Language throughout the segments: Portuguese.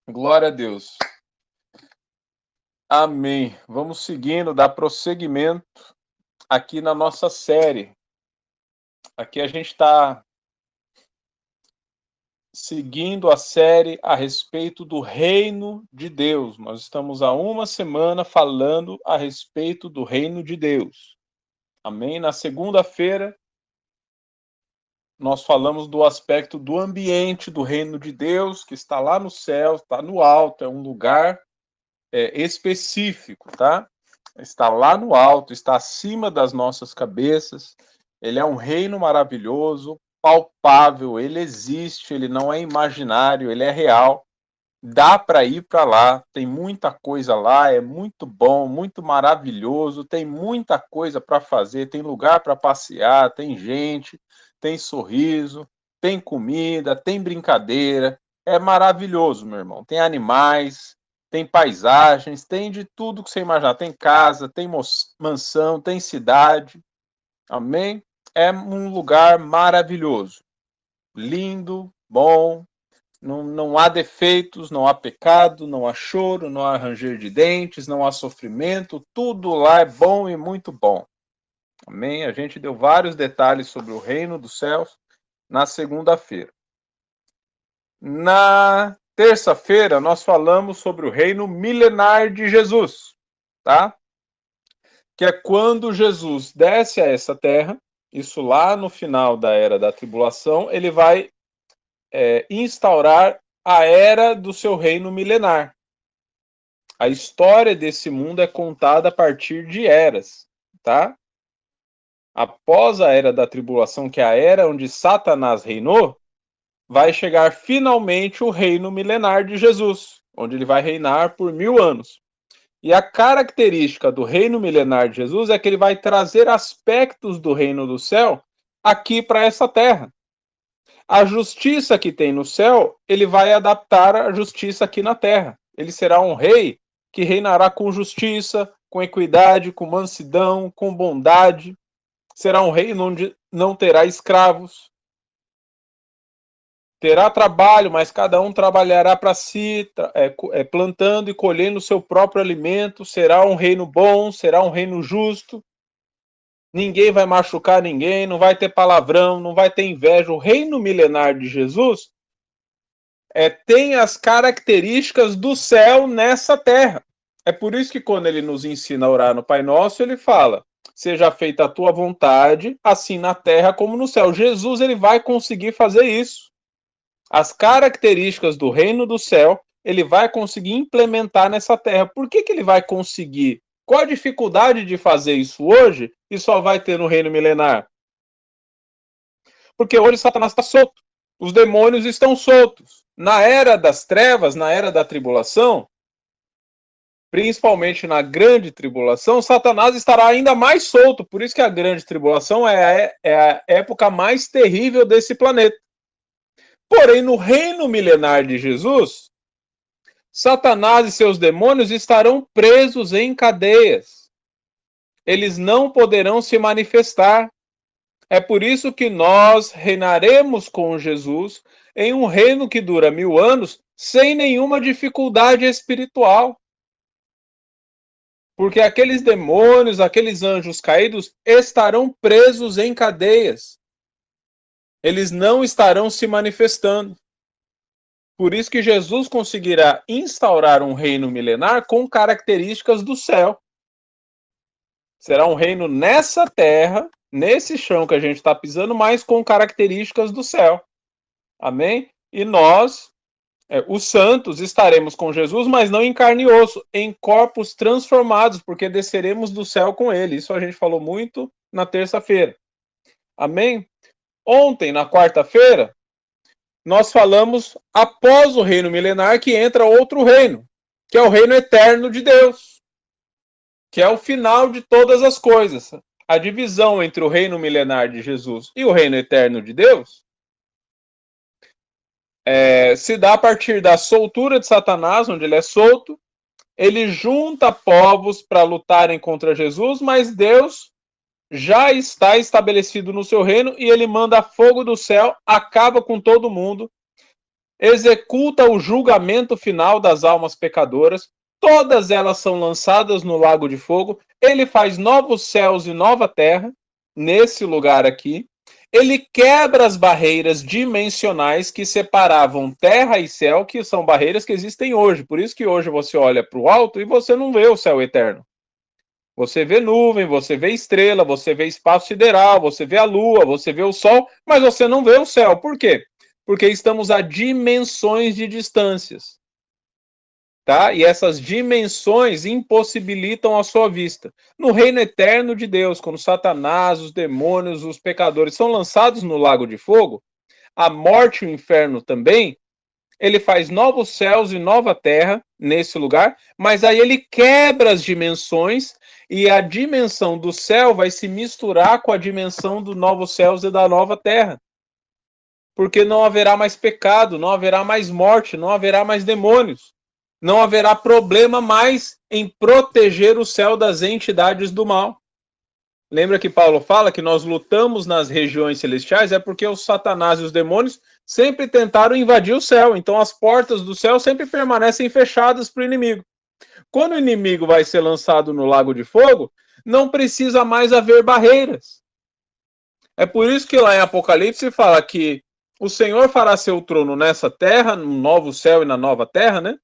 Glória a Deus. Amém. Vamos seguindo, dar prosseguimento aqui na nossa série. Aqui a gente está seguindo a série a respeito do reino de Deus. Nós estamos há uma semana falando a respeito do reino de Deus. Amém? Na segunda-feira, nós falamos do aspecto do ambiente do reino de Deus, que está lá no céu, está no alto, é um lugar específico, tá? Está lá no alto, está acima das nossas cabeças. Ele é um reino maravilhoso, palpável, ele existe, ele não é imaginário, ele é real. Dá para ir para lá, tem muita coisa lá, é muito bom, muito maravilhoso, tem muita coisa para fazer, tem lugar para passear, tem gente, tem sorriso, tem comida, tem brincadeira. É maravilhoso, meu irmão. Tem animais, tem paisagens, tem de tudo que você imaginar. Tem casa, tem mansão, tem cidade. Amém? É um lugar maravilhoso, lindo, bom. Não há defeitos, não há pecado, não há choro, não há ranger de dentes, não há sofrimento. Tudo lá é bom e muito bom. Amém? A gente deu vários detalhes sobre o reino dos céus na segunda-feira. Na terça-feira, nós falamos sobre o reino milenar de Jesus, tá? Que é quando Jesus desce a essa terra, isso lá no final da era da tribulação, ele vai instaurar a era do seu reino milenar. A história desse mundo é contada a partir de eras, tá? Após a era da tribulação, que é a era onde Satanás reinou, vai chegar finalmente o reino milenar de Jesus, onde ele vai reinar por 1000 anos. E a característica do reino milenar de Jesus é que ele vai trazer aspectos do reino do céu aqui para essa terra. A justiça que tem no céu, ele vai adaptar à justiça aqui na terra. Ele será um rei que reinará com justiça, com equidade, com mansidão, com bondade. Será um rei onde não terá escravos. Terá trabalho, mas cada um trabalhará para si, plantando e colhendo o seu próprio alimento. Será um reino bom, será um reino justo. Ninguém vai machucar ninguém, não vai ter palavrão, não vai ter inveja. O reino milenar de Jesus tem as características do céu nessa terra. É por isso que quando ele nos ensina a orar no Pai Nosso, ele fala: seja feita a tua vontade, assim na terra como no céu. Jesus, ele vai conseguir fazer isso. As características do reino do céu, ele vai conseguir implementar nessa terra. Por que ele vai conseguir? Qual a dificuldade de fazer isso hoje e só vai ter no reino milenar? Porque hoje Satanás está solto. Os demônios estão soltos. Na era das trevas, na era da tribulação, principalmente na grande tribulação, Satanás estará ainda mais solto. Por isso que a grande tribulação é a época mais terrível desse planeta. Porém, no reino milenar de Jesus, Satanás e seus demônios estarão presos em cadeias. Eles não poderão se manifestar. É por isso que nós reinaremos com Jesus em um reino que dura 1000 anos sem nenhuma dificuldade espiritual. Porque aqueles demônios, aqueles anjos caídos estarão presos em cadeias. Eles não estarão se manifestando. Por isso que Jesus conseguirá instaurar um reino milenar com características do céu. Será um reino nessa terra, nesse chão que a gente está pisando, mas com características do céu. Amém? E nós, os santos, estaremos com Jesus, mas não em carne e osso, em corpos transformados, porque desceremos do céu com ele. Isso a gente falou muito na terça-feira. Amém? Ontem, na quarta-feira, nós falamos após o reino milenar que entra outro reino, que é o reino eterno de Deus, que é o final de todas as coisas. A divisão entre o reino milenar de Jesus e o reino eterno de Deus se dá a partir da soltura de Satanás, onde ele é solto. Ele junta povos para lutarem contra Jesus, mas Deus já está estabelecido no seu reino e ele manda fogo do céu, acaba com todo mundo. executa o julgamento final das almas pecadoras, todas elas são lançadas no lago de fogo, ele faz novos céus e nova terra, nesse lugar aqui, ele quebra as barreiras dimensionais que separavam terra e céu, que são barreiras que existem hoje, por isso que hoje você olha para o alto e você não vê o céu eterno. Você vê nuvem, você vê estrela, você vê espaço sideral, você vê a lua, você vê o sol, mas você não vê o céu. Por quê? Porque estamos a dimensões de distâncias. Tá? E essas dimensões impossibilitam a sua vista. No reino eterno de Deus, quando Satanás, os demônios, os pecadores são lançados no lago de fogo, a morte e o inferno também, ele faz novos céus e nova terra nesse lugar, mas aí ele quebra as dimensões e a dimensão do céu vai se misturar com a dimensão dos novos céus e da nova terra. Porque não haverá mais pecado, não haverá mais morte, não haverá mais demônios. Não haverá problema mais em proteger o céu das entidades do mal. Lembra que Paulo fala que nós lutamos nas regiões celestiais? É porque os Satanás e os demônios sempre tentaram invadir o céu. Então as portas do céu sempre permanecem fechadas para o inimigo. Quando o inimigo vai ser lançado no lago de fogo, não precisa mais haver barreiras. É por isso que lá em Apocalipse fala que o Senhor fará seu trono nessa terra, no novo céu e na nova terra, né?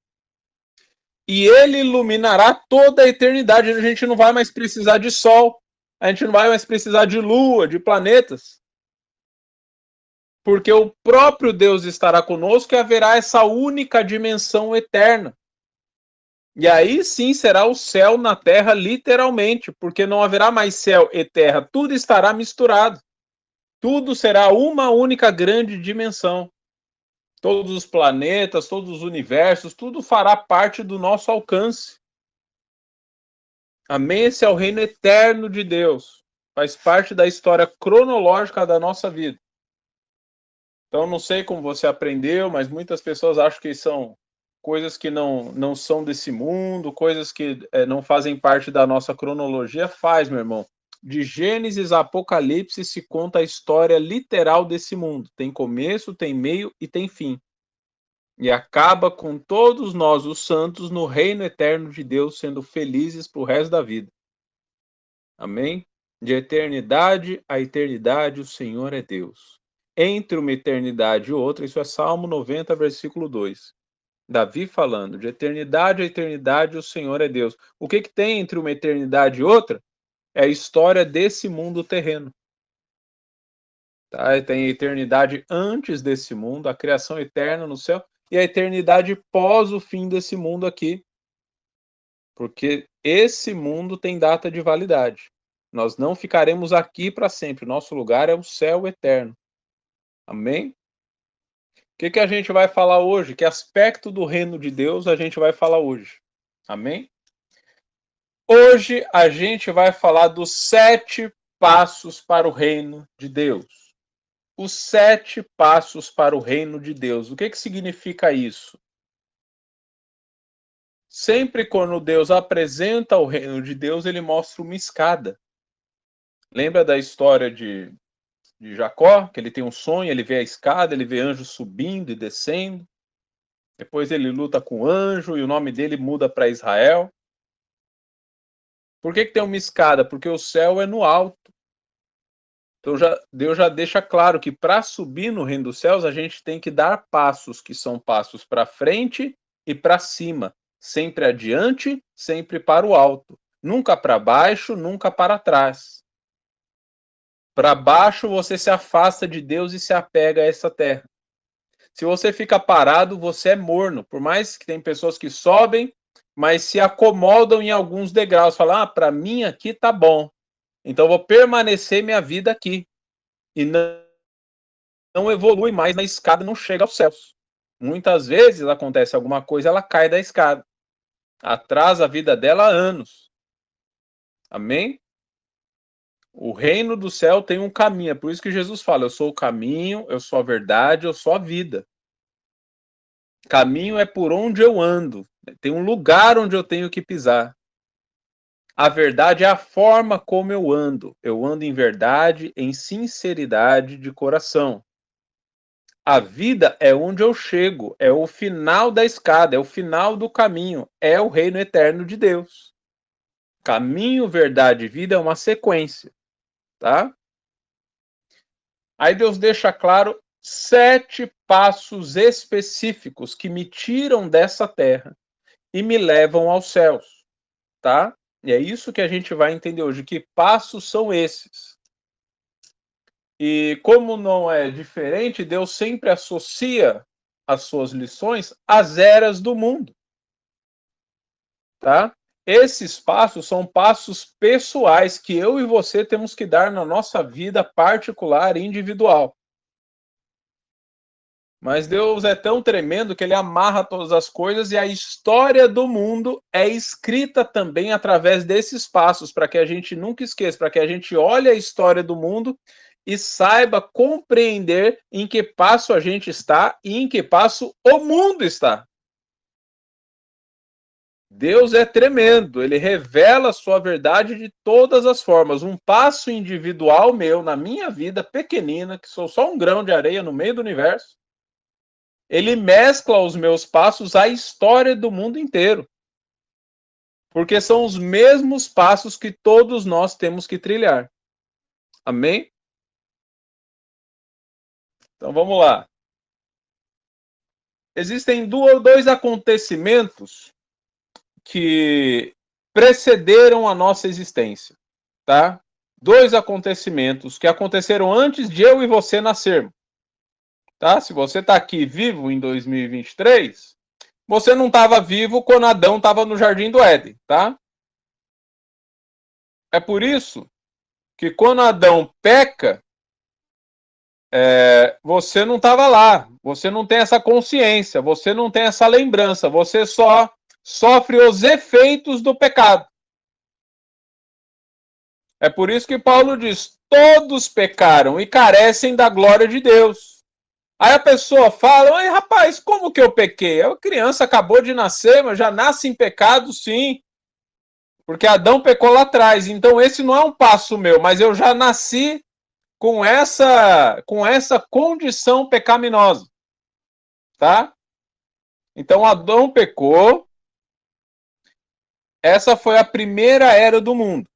E ele iluminará toda a eternidade. A gente não vai mais precisar de sol. A gente não vai mais precisar de lua, de planetas. Porque o próprio Deus estará conosco e haverá essa única dimensão eterna. E aí sim será o céu na terra, literalmente, porque não haverá mais céu e terra. Tudo estará misturado. Tudo será uma única grande dimensão. Todos os planetas, todos os universos, tudo fará parte do nosso alcance. Amém? Esse é o reino eterno de Deus. Faz parte da história cronológica da nossa vida. Então, não sei como você aprendeu, mas muitas pessoas acham que são coisas que não são desse mundo, coisas que não fazem parte da nossa cronologia. Faz, meu irmão. De Gênesis a Apocalipse se conta a história literal desse mundo. Tem começo, tem meio e tem fim. E acaba com todos nós, os santos, no reino eterno de Deus, sendo felizes para o resto da vida. Amém? De eternidade a eternidade, o Senhor é Deus. Entre uma eternidade e outra, isso é Salmo 90, versículo 2. Davi falando, de eternidade a eternidade, o Senhor é Deus. O que tem entre uma eternidade e outra? É a história desse mundo terreno. Tá? Tem a eternidade antes desse mundo, a criação eterna no céu, e a eternidade pós o fim desse mundo aqui. Porque esse mundo tem data de validade. Nós não ficaremos aqui para sempre. Nosso lugar é o céu eterno. Amém? O que a gente vai falar hoje? Que aspecto do reino de Deus a gente vai falar hoje? Amém? Hoje a gente vai falar dos 7 passos para o reino de Deus. Os 7 passos para o reino de Deus. O que significa isso? Sempre quando Deus apresenta o reino de Deus, ele mostra uma escada. Lembra da história de Jacó, que ele tem um sonho, ele vê a escada, ele vê anjos subindo e descendo. Depois ele luta com o anjo e o nome dele muda para Israel. Por que tem uma escada? Porque o céu é no alto. Então Deus já deixa claro que para subir no reino dos céus, a gente tem que dar passos, que são passos para frente e para cima. Sempre adiante, sempre para o alto. Nunca para baixo, nunca para trás. Para baixo você se afasta de Deus e se apega a essa terra. Se você fica parado, você é morno. Por mais que tem pessoas que sobem, mas se acomodam em alguns degraus. Falam, para mim aqui tá bom. Então eu vou permanecer minha vida aqui. E não evolui mais na escada, não chega aos céus. Muitas vezes acontece alguma coisa, ela cai da escada. Atrasa a vida dela anos. Amém? O reino do céu tem um caminho. É por isso que Jesus fala, eu sou o caminho, eu sou a verdade, eu sou a vida. Caminho é por onde eu ando. Tem um lugar onde eu tenho que pisar. A verdade é a forma como eu ando. Eu ando em verdade, em sinceridade de coração. A vida é onde eu chego, é o final da escada, é o final do caminho, é o reino eterno de Deus. Caminho, verdade e vida é uma sequência, tá? Aí Deus deixa claro 7 passos específicos que me tiram dessa terra e me levam aos céus, tá? E é isso que a gente vai entender hoje, que passos são esses. E como não é diferente, Deus sempre associa as suas lições às eras do mundo, tá? Esses passos são passos pessoais que eu e você temos que dar na nossa vida particular e individual. Mas Deus é tão tremendo que ele amarra todas as coisas e a história do mundo é escrita também através desses passos, para que a gente nunca esqueça, para que a gente olhe a história do mundo e saiba compreender em que passo a gente está e em que passo o mundo está. Deus é tremendo, ele revela a sua verdade de todas as formas. Um passo individual meu na minha vida pequenina, que sou só um grão de areia no meio do universo, ele mescla os meus passos à história do mundo inteiro. Porque são os mesmos passos que todos nós temos que trilhar. Amém? Então vamos lá. Existem dois acontecimentos que precederam a nossa existência, tá? 2 acontecimentos que aconteceram antes de eu e você nascermos, tá? Se você está aqui vivo em 2023, você não estava vivo quando Adão estava no Jardim do Éden, tá? É por isso que quando Adão peca, você não estava lá, você não tem essa consciência, você não tem essa lembrança, você só sofre os efeitos do pecado. É por isso que Paulo diz: todos pecaram e carecem da glória de Deus. Aí a pessoa fala: ai, rapaz, como que eu pequei? A criança acabou de nascer, mas já nasce em pecado, sim. Porque Adão pecou lá atrás. Então esse não é um passo meu, mas eu já nasci com essa condição pecaminosa, tá? Então Adão pecou. Essa foi a primeira era do mundo,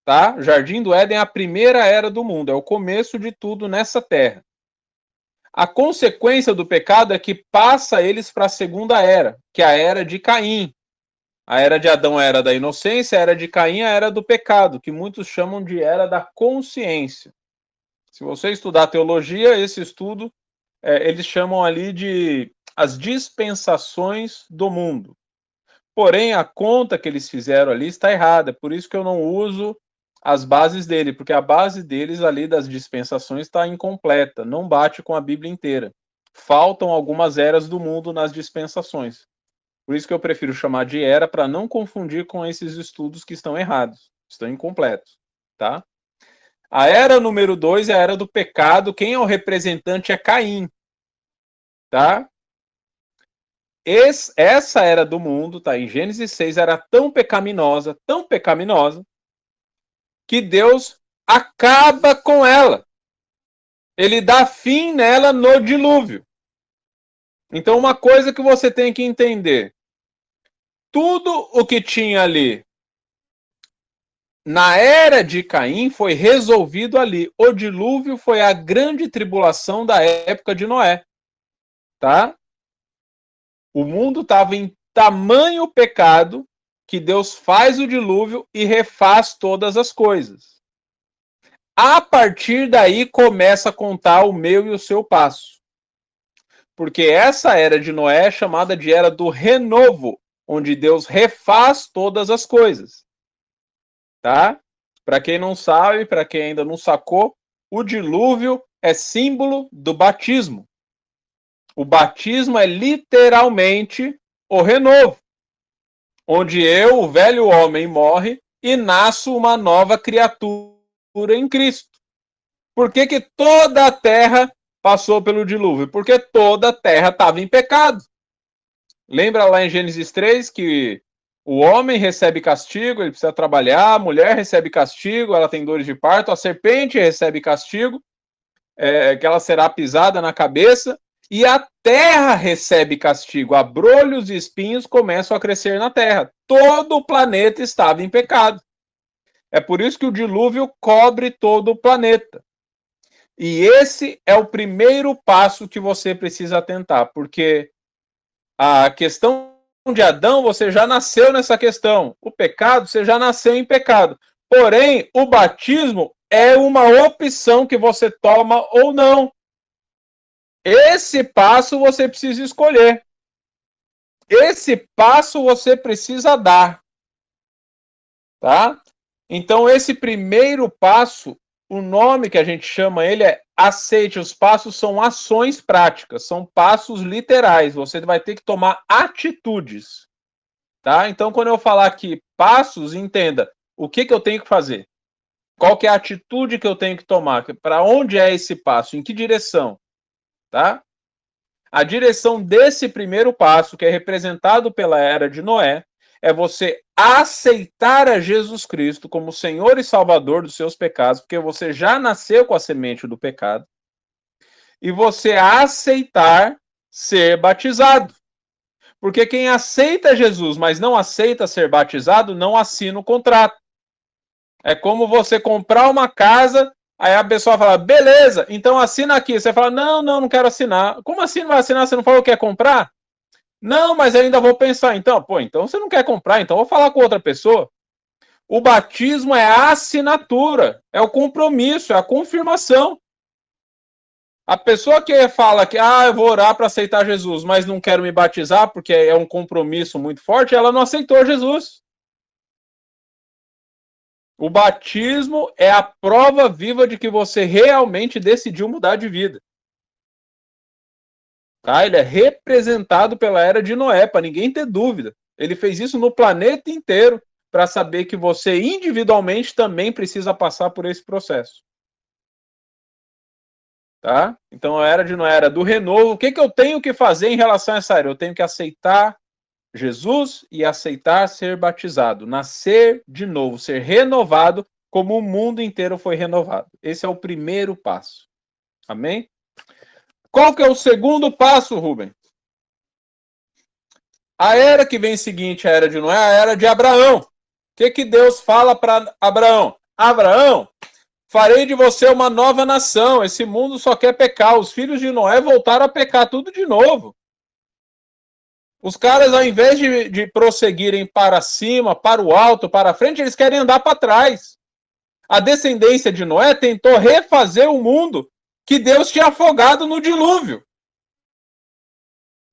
tá? O Jardim do Éden é a primeira era do mundo, é o começo de tudo nessa terra. A consequência do pecado é que passa eles para a segunda era, que é a era de Caim. A era de Adão é a era da inocência, a era de Caim é a era do pecado, que muitos chamam de era da consciência. Se você estudar teologia, esse estudo, eles chamam ali de as dispensações do mundo. Porém, a conta que eles fizeram ali está errada, por isso que eu não uso as bases dele, porque a base deles ali das dispensações está incompleta, não bate com a Bíblia inteira. Faltam algumas eras do mundo nas dispensações. Por isso que eu prefiro chamar de era para não confundir com esses estudos que estão errados, estão incompletos, tá? A era número 2 é a era do pecado, quem é o representante é Caim, tá? Essa era do mundo, tá? Em Gênesis 6 era tão pecaminosa, que Deus acaba com ela. Ele dá fim nela no dilúvio. Então, uma coisa que você tem que entender: tudo o que tinha ali na era de Caim foi resolvido ali. O dilúvio foi a grande tribulação da época de Noé, tá? O mundo estava em tamanho pecado que Deus faz o dilúvio e refaz todas as coisas. A partir daí começa a contar o meu e o seu passo. Porque essa era de Noé é chamada de era do renovo, onde Deus refaz todas as coisas. Tá? Para quem não sabe, para quem ainda não sacou, o dilúvio é símbolo do batismo. O batismo é literalmente o renovo, onde eu, o velho homem, morre e nasço uma nova criatura em Cristo. Por que que toda a terra passou pelo dilúvio? Porque toda a terra estava em pecado. Lembra lá em Gênesis 3 que o homem recebe castigo, ele precisa trabalhar, a mulher recebe castigo, ela tem dores de parto, a serpente recebe castigo, que ela será pisada na cabeça, E a terra recebe castigo, abrolhos e espinhos começam a crescer na terra. Todo o planeta estava em pecado. É por isso que o dilúvio cobre todo o planeta. E esse é o primeiro passo que você precisa atentar, porque a questão de Adão, você já nasceu nessa questão. O pecado, você já nasceu em pecado. Porém, o batismo é uma opção que você toma ou não. Esse passo você precisa escolher. Esse passo você precisa dar. Tá? Então, esse primeiro passo, o nome que a gente chama ele é aceite. Os passos são ações práticas, são passos literais. Você vai ter que tomar atitudes. Tá? Então, quando eu falar aqui passos, entenda o que eu tenho que fazer. Qual que é a atitude que eu tenho que tomar? Para onde é esse passo? Em que direção? Tá? A direção desse primeiro passo, que é representado pela era de Noé, é você aceitar a Jesus Cristo como Senhor e Salvador dos seus pecados, porque você já nasceu com a semente do pecado, e você aceitar ser batizado. Porque quem aceita Jesus, mas não aceita ser batizado, não assina o contrato. É como você comprar uma casa, aí a pessoa fala, beleza, então assina aqui. Você fala, não quero assinar. Como assim não vai assinar? Você não falou que quer comprar? Não, mas eu ainda vou pensar. Então, então você não quer comprar, então eu vou falar com outra pessoa. O batismo é a assinatura, é o compromisso, é a confirmação. A pessoa que fala que eu vou orar para aceitar Jesus, mas não quero me batizar porque é um compromisso muito forte, ela não aceitou Jesus. O batismo é a prova viva de que você realmente decidiu mudar de vida. Tá? Ele é representado pela era de Noé, para ninguém ter dúvida. Ele fez isso no planeta inteiro para saber que você individualmente também precisa passar por esse processo. Tá? Então a era de Noé era do renovo. O que eu tenho que fazer em relação a essa era? Eu tenho que aceitar Jesus e aceitar ser batizado, nascer de novo, ser renovado como o mundo inteiro foi renovado. Esse é o primeiro passo. Amém? Qual que é o segundo passo, Rubem? A era que vem seguinte à era de Noé é a era de Abraão. O que Deus fala para Abraão? Abraão, farei de você uma nova nação. Esse mundo só quer pecar. Os filhos de Noé voltaram a pecar tudo de novo. Os caras, ao invés de prosseguirem para cima, para o alto, para a frente, eles querem andar para trás. A descendência de Noé tentou refazer o mundo que Deus tinha afogado no dilúvio.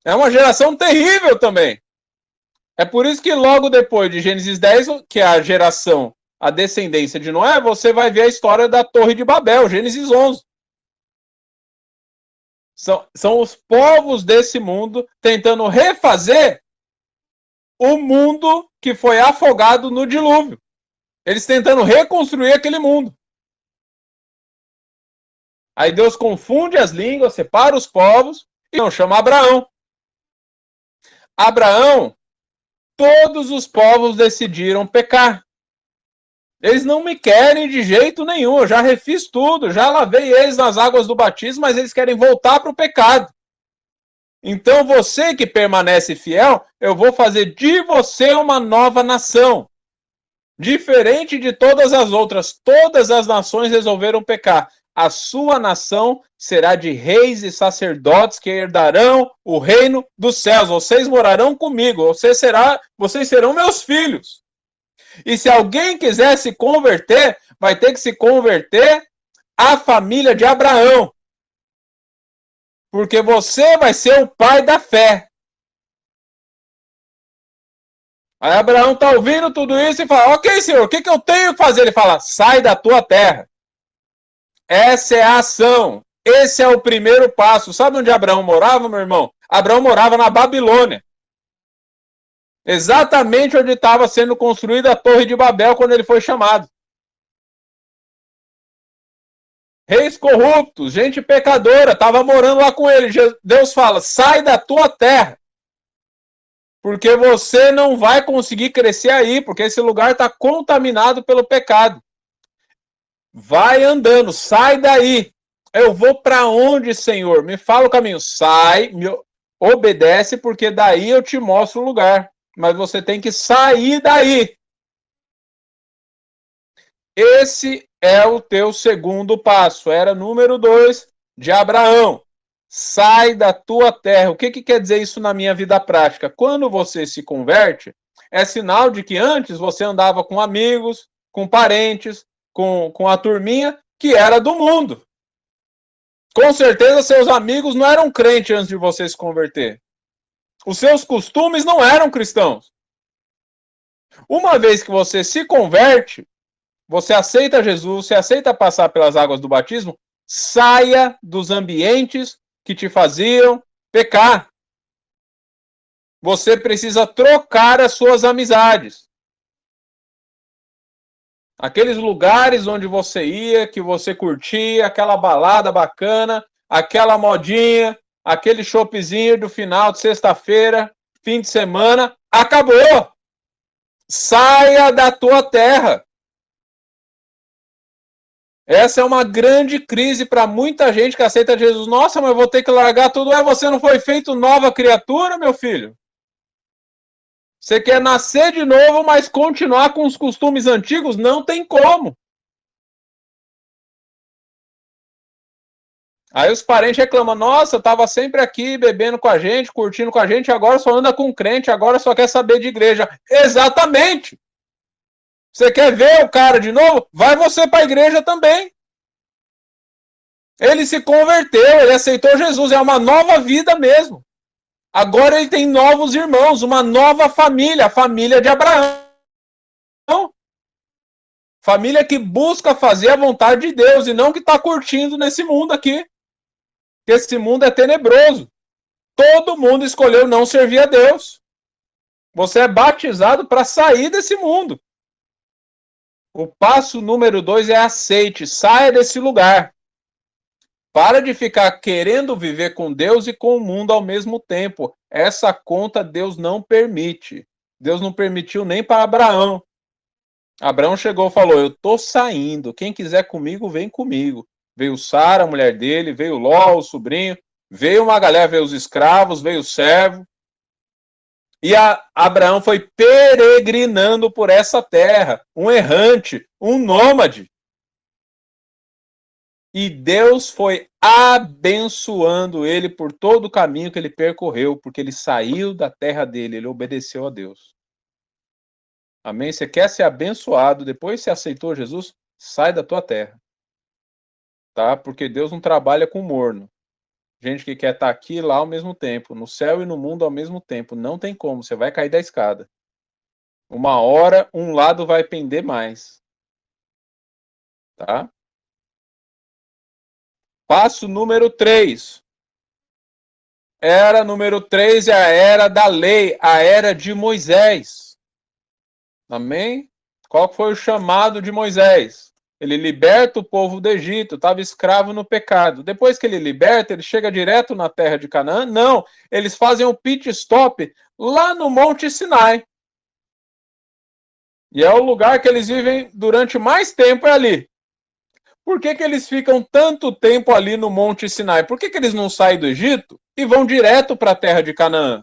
É uma geração terrível também. É por isso que logo depois de Gênesis 10, que é a geração, a descendência de Noé, você vai ver a história da Torre de Babel, Gênesis 11. São os povos desse mundo tentando refazer o mundo que foi afogado no dilúvio. Eles tentando reconstruir aquele mundo. Aí Deus confunde as línguas, separa os povos e não chama Abraão. Abraão, todos os povos decidiram pecar. Eles não me querem de jeito nenhum, eu já refiz tudo, já lavei eles nas águas do batismo, mas eles querem voltar para o pecado. Então você que permanece fiel, eu vou fazer de você uma nova nação. Diferente de todas as outras, todas as nações resolveram pecar. A sua nação será de reis e sacerdotes que herdarão o reino dos céus. Vocês morarão comigo, vocês serão meus filhos. E se alguém quiser se converter, vai ter que se converter à família de Abraão. Porque você vai ser o pai da fé. Aí Abraão está ouvindo tudo isso e fala, ok, Senhor, o que eu tenho que fazer? Ele fala, sai da tua terra. Essa é a ação. Esse é o primeiro passo. Sabe onde Abraão morava, meu irmão? Abraão morava na Babilônia. Exatamente onde estava sendo construída a Torre de Babel quando ele foi chamado. Reis corruptos, gente pecadora, estava morando lá com ele. Deus fala, sai da tua terra. Porque você não vai conseguir crescer aí, porque esse lugar está contaminado pelo pecado. Vai andando, sai daí. Eu vou para onde, Senhor? Me fala o caminho. Sai, me obedece, porque daí eu te mostro o lugar. Mas você tem que sair daí. Esse é o teu segundo passo. Era número 2 de Abraão. Sai da tua terra. O que quer dizer isso na minha vida prática? Quando você se converte, é sinal de que antes você andava com amigos, com parentes, com a turminha que era do mundo. Com certeza seus amigos não eram crentes antes de você se converter. Os seus costumes não eram cristãos. Uma vez que você se converte, você aceita Jesus, você aceita passar pelas águas do batismo, saia dos ambientes que te faziam pecar. Você precisa trocar as suas amizades. Aqueles lugares onde você ia, que você curtia, aquela balada bacana, aquela modinha, aquele choppzinho do final de sexta-feira, fim de semana, acabou. Saia da tua terra. Essa é uma grande crise para muita gente que aceita Jesus. Nossa, mas eu vou ter que largar tudo. Você não foi feito nova criatura, meu filho? Você quer nascer de novo, mas continuar com os costumes antigos? Não tem como. Aí os parentes reclamam, nossa, estava sempre aqui bebendo com a gente, curtindo com a gente, agora só anda com crente, agora só quer saber de igreja. Exatamente! Você quer ver o cara de novo? Vai você para a igreja também. Ele se converteu, ele aceitou Jesus, é uma nova vida mesmo. Agora ele tem novos irmãos, uma nova família, a família de Abraão. Família que busca fazer a vontade de Deus e não que está curtindo nesse mundo aqui. Porque esse mundo é tenebroso. Todo mundo escolheu não servir a Deus. Você é batizado para sair desse mundo. O passo número 2 é aceite, saia desse lugar. Para de ficar querendo viver com Deus e com o mundo ao mesmo tempo. Essa conta Deus não permite. Deus não permitiu nem para Abraão. Abraão chegou e falou, eu estou saindo, quem quiser comigo, vem comigo. Veio Sara, a mulher dele, veio Ló, o sobrinho, veio uma galera, veio os escravos, veio o servo. E Abraão foi peregrinando por essa terra, um errante, um nômade. E Deus foi abençoando ele por todo o caminho que ele percorreu, porque ele saiu da terra dele, ele obedeceu a Deus. Amém? Você quer ser abençoado, depois você aceitou Jesus, sai da tua terra. Tá? Porque Deus não trabalha com morno. Gente que quer estar aqui e lá ao mesmo tempo, no céu e no mundo ao mesmo tempo. Não tem como, você vai cair da escada. Uma hora, um lado vai pender mais. Tá? Passo número 3. Era número 3 é a era da lei, a era de Moisés. Amém? Qual foi o chamado de Moisés? Ele liberta o povo do Egito, estava escravo no pecado. Depois que ele liberta, ele chega direto na terra de Canaã? Não, eles fazem um pit stop lá no Monte Sinai. E é o lugar que eles vivem durante mais tempo, é ali. Por que eles ficam tanto tempo ali no Monte Sinai? Por que eles não saem do Egito e vão direto para a terra de Canaã?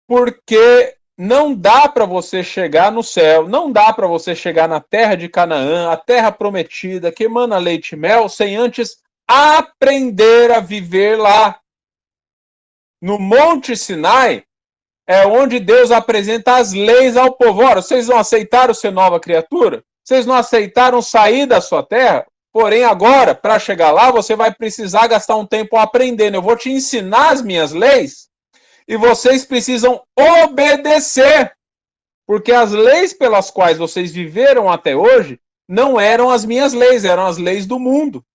Porque não dá para você chegar no céu, não dá para você chegar na terra de Canaã, a terra prometida, que emana leite e mel, sem antes aprender a viver lá. No Monte Sinai é onde Deus apresenta as leis ao povo. Ora, vocês não aceitaram ser nova criatura? Vocês não aceitaram sair da sua terra? Porém, agora, para chegar lá, você vai precisar gastar um tempo aprendendo. Eu vou te ensinar as minhas leis e vocês precisam obedecer. Porque as leis pelas quais vocês viveram até hoje não eram as minhas leis, eram as leis do mundo.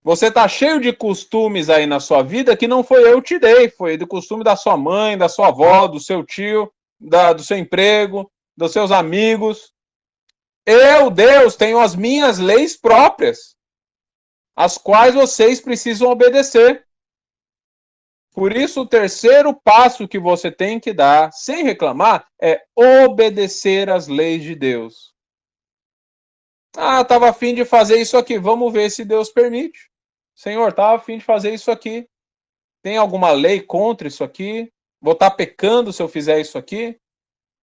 Você está cheio de costumes aí na sua vida que não foi eu que te dei, foi do costume da sua mãe, da sua avó, do seu tio, do seu emprego, dos seus amigos. Eu, Deus, tenho as minhas leis próprias, as quais vocês precisam obedecer. Por isso, o terceiro passo que você tem que dar, sem reclamar, é obedecer às leis de Deus. Ah, estava a fim de fazer isso aqui. Vamos ver se Deus permite. Senhor, estava a fim de fazer isso aqui. Tem alguma lei contra isso aqui? Vou estar pecando se eu fizer isso aqui?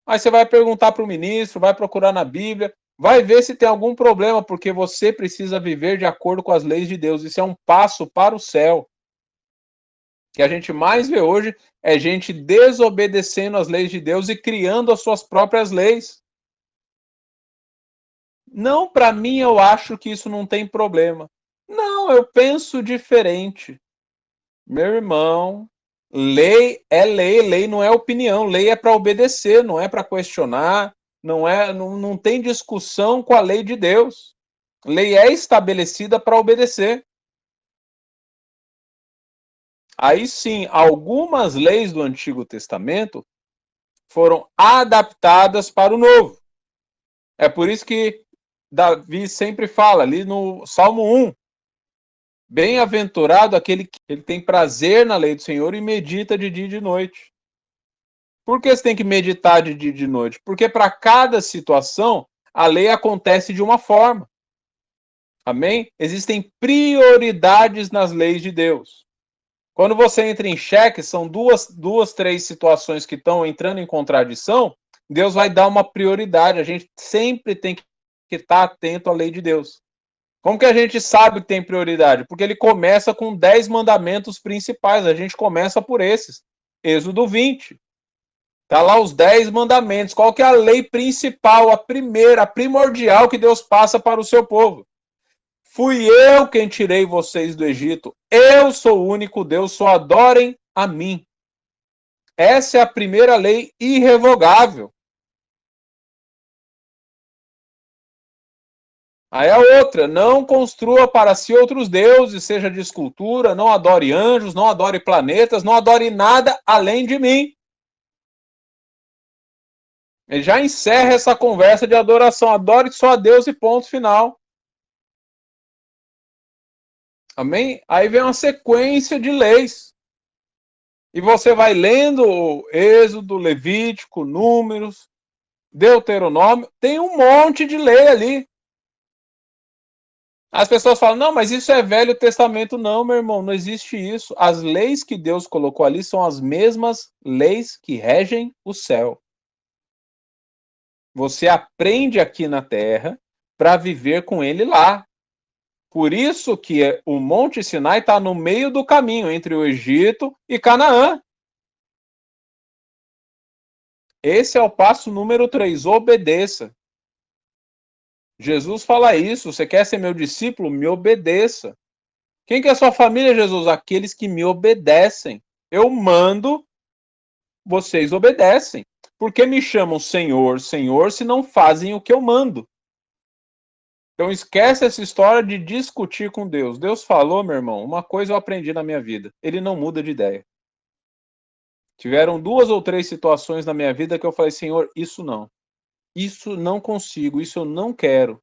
Aí você vai perguntar para o ministro, vai procurar na Bíblia, vai ver se tem algum problema, porque você precisa viver de acordo com as leis de Deus. Isso é um passo para o céu. O que a gente mais vê hoje é gente desobedecendo as leis de Deus e criando as suas próprias leis. Não, para mim, eu acho que isso não tem problema. Não, eu penso diferente. Meu irmão, lei não é opinião, lei é para obedecer, não é para questionar, não tem discussão com a lei de Deus. Lei é estabelecida para obedecer. Aí sim, algumas leis do Antigo Testamento foram adaptadas para o Novo. É por isso que Davi sempre fala ali no Salmo 1, bem-aventurado aquele que ele tem prazer na lei do Senhor e medita de dia e de noite. Por que você tem que meditar de dia e de noite? Porque para cada situação, a lei acontece de uma forma. Amém? Existem prioridades nas leis de Deus. Quando você entra em xeque, são três situações que estão entrando em contradição, Deus vai dar uma prioridade. A gente sempre tem que estar atento à lei de Deus. Como que a gente sabe que tem prioridade? Porque ele começa com 10 mandamentos principais. A gente começa por esses. Êxodo 20. Tá lá os 10 mandamentos. Qual que é a lei principal, a primeira, a primordial que Deus passa para o seu povo? Fui eu quem tirei vocês do Egito. Eu sou o único Deus, só adorem a mim. Essa é a primeira lei irrevogável. Aí a outra, não construa para si outros deuses, seja de escultura, não adore anjos, não adore planetas, não adore nada além de mim. Ele já encerra essa conversa de adoração. Adore só a Deus e ponto final. Amém? Aí vem uma sequência de leis. E você vai lendo Êxodo, Levítico, Números, Deuteronômio, tem um monte de lei ali. As pessoas falam, não, mas isso é Velho Testamento. Não, meu irmão, não existe isso. As leis que Deus colocou ali são as mesmas leis que regem o céu. Você aprende aqui na terra para viver com ele lá. Por isso que o Monte Sinai está no meio do caminho entre o Egito e Canaã. Esse é o passo número 3, obedeça. Jesus fala isso, você quer ser meu discípulo? Me obedeça. Quem que é a sua família, Jesus? Aqueles que me obedecem. Eu mando, vocês obedecem. Por que me chamam Senhor, Senhor, se não fazem o que eu mando? Então esquece essa história de discutir com Deus. Deus falou, meu irmão, uma coisa eu aprendi na minha vida. Ele não muda de ideia. Tiveram 2 ou 3 situações na minha vida que eu falei, Senhor, isso não. Isso não consigo, isso eu não quero.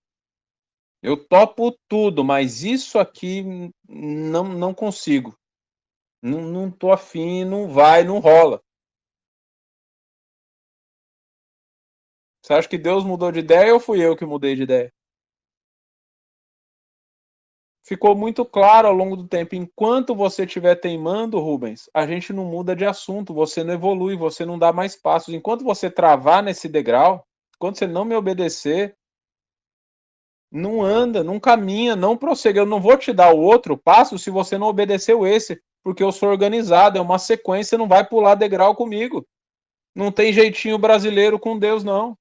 Eu topo tudo, mas isso aqui não consigo. Não tô afim, não vai, não rola. Você acha que Deus mudou de ideia ou fui eu que mudei de ideia? Ficou muito claro ao longo do tempo. Enquanto você estiver teimando, Rubens, a gente não muda de assunto, você não evolui, você não dá mais passos. Enquanto você travar nesse degrau, enquanto você não me obedecer, não anda, não caminha, não prossegue. Eu não vou te dar o outro passo se você não obedeceu esse, porque eu sou organizado, é uma sequência, não vai pular degrau comigo. Não tem jeitinho brasileiro com Deus, não.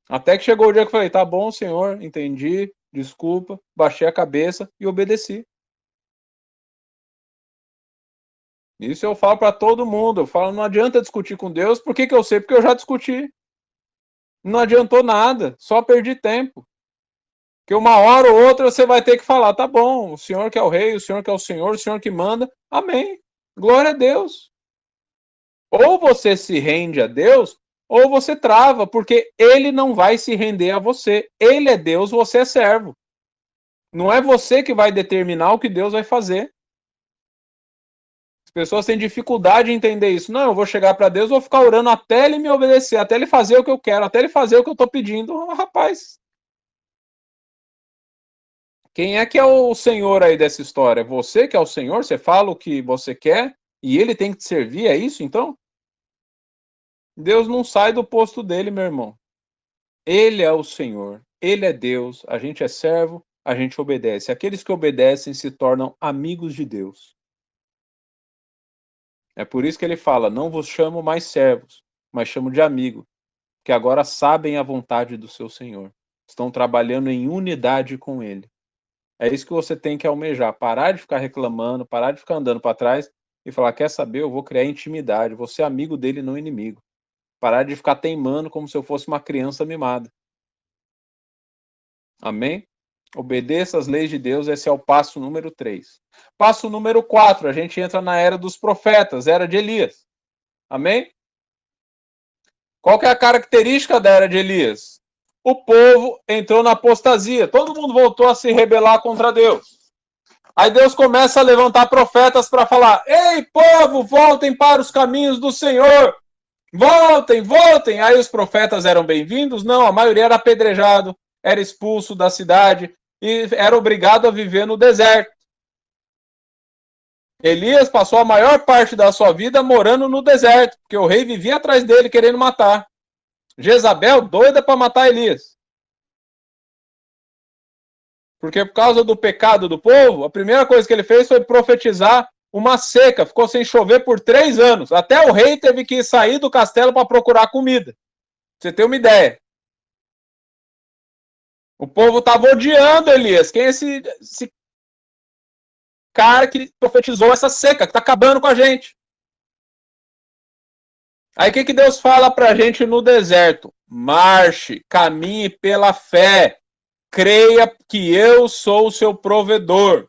Até que chegou o dia que eu falei, tá bom, senhor, entendi, desculpa, baixei a cabeça e obedeci. Isso eu falo para todo mundo. Eu falo, não adianta discutir com Deus. Por que eu sei? Porque eu já discuti. Não adiantou nada, só perdi tempo. Que uma hora ou outra você vai ter que falar, tá bom, o Senhor que é o rei, o Senhor que é o Senhor que manda. Amém. Glória a Deus. Ou você se rende a Deus, ou você trava, porque ele não vai se render a você. Ele é Deus, você é servo. Não é você que vai determinar o que Deus vai fazer. As pessoas têm dificuldade em entender isso. Não, eu vou chegar para Deus, vou ficar orando até ele me obedecer, até ele fazer o que eu quero, até ele fazer o que eu estou pedindo. Rapaz, Quem é que é o senhor aí dessa história? Você que é o senhor? Você fala o que você quer e ele tem que te servir? É isso então? Deus não sai do posto dele, meu irmão. Ele é o Senhor, ele é Deus, a gente é servo, a gente obedece. Aqueles que obedecem se tornam amigos de Deus. É por isso que ele fala: não vos chamo mais servos, mas chamo de amigo, que agora sabem a vontade do seu Senhor. Estão trabalhando em unidade com ele. É isso que você tem que almejar, parar de ficar reclamando, parar de ficar andando para trás e falar: quer saber, eu vou criar intimidade, vou ser amigo dele, não inimigo. Parar de ficar teimando como se eu fosse uma criança mimada. Amém? Obedeça às leis de Deus, esse é o passo número 3. Passo número 4, a gente entra na era dos profetas, era de Elias. Amém? Qual que é a característica da era de Elias? O povo entrou na apostasia, todo mundo voltou a se rebelar contra Deus. Aí Deus começa a levantar profetas para falar: ei, povo, voltem para os caminhos do Senhor. Voltem, voltem. Aí os profetas eram bem-vindos? Não, a maioria era apedrejado, era expulso da cidade e era obrigado a viver no deserto. Elias passou a maior parte da sua vida morando no deserto, porque o rei vivia atrás dele querendo matar. Jezabel, doida para matar Elias. Porque por causa do pecado do povo, a primeira coisa que ele fez foi profetizar uma seca. Ficou sem chover por 3 anos. Até o rei teve que sair do castelo para procurar comida. Pra você ter uma ideia. O povo estava odiando Elias. Quem é esse cara que profetizou essa seca, que está acabando com a gente? Aí o que Deus fala para a gente no deserto? Marche, caminhe pela fé. Creia que eu sou o seu provedor.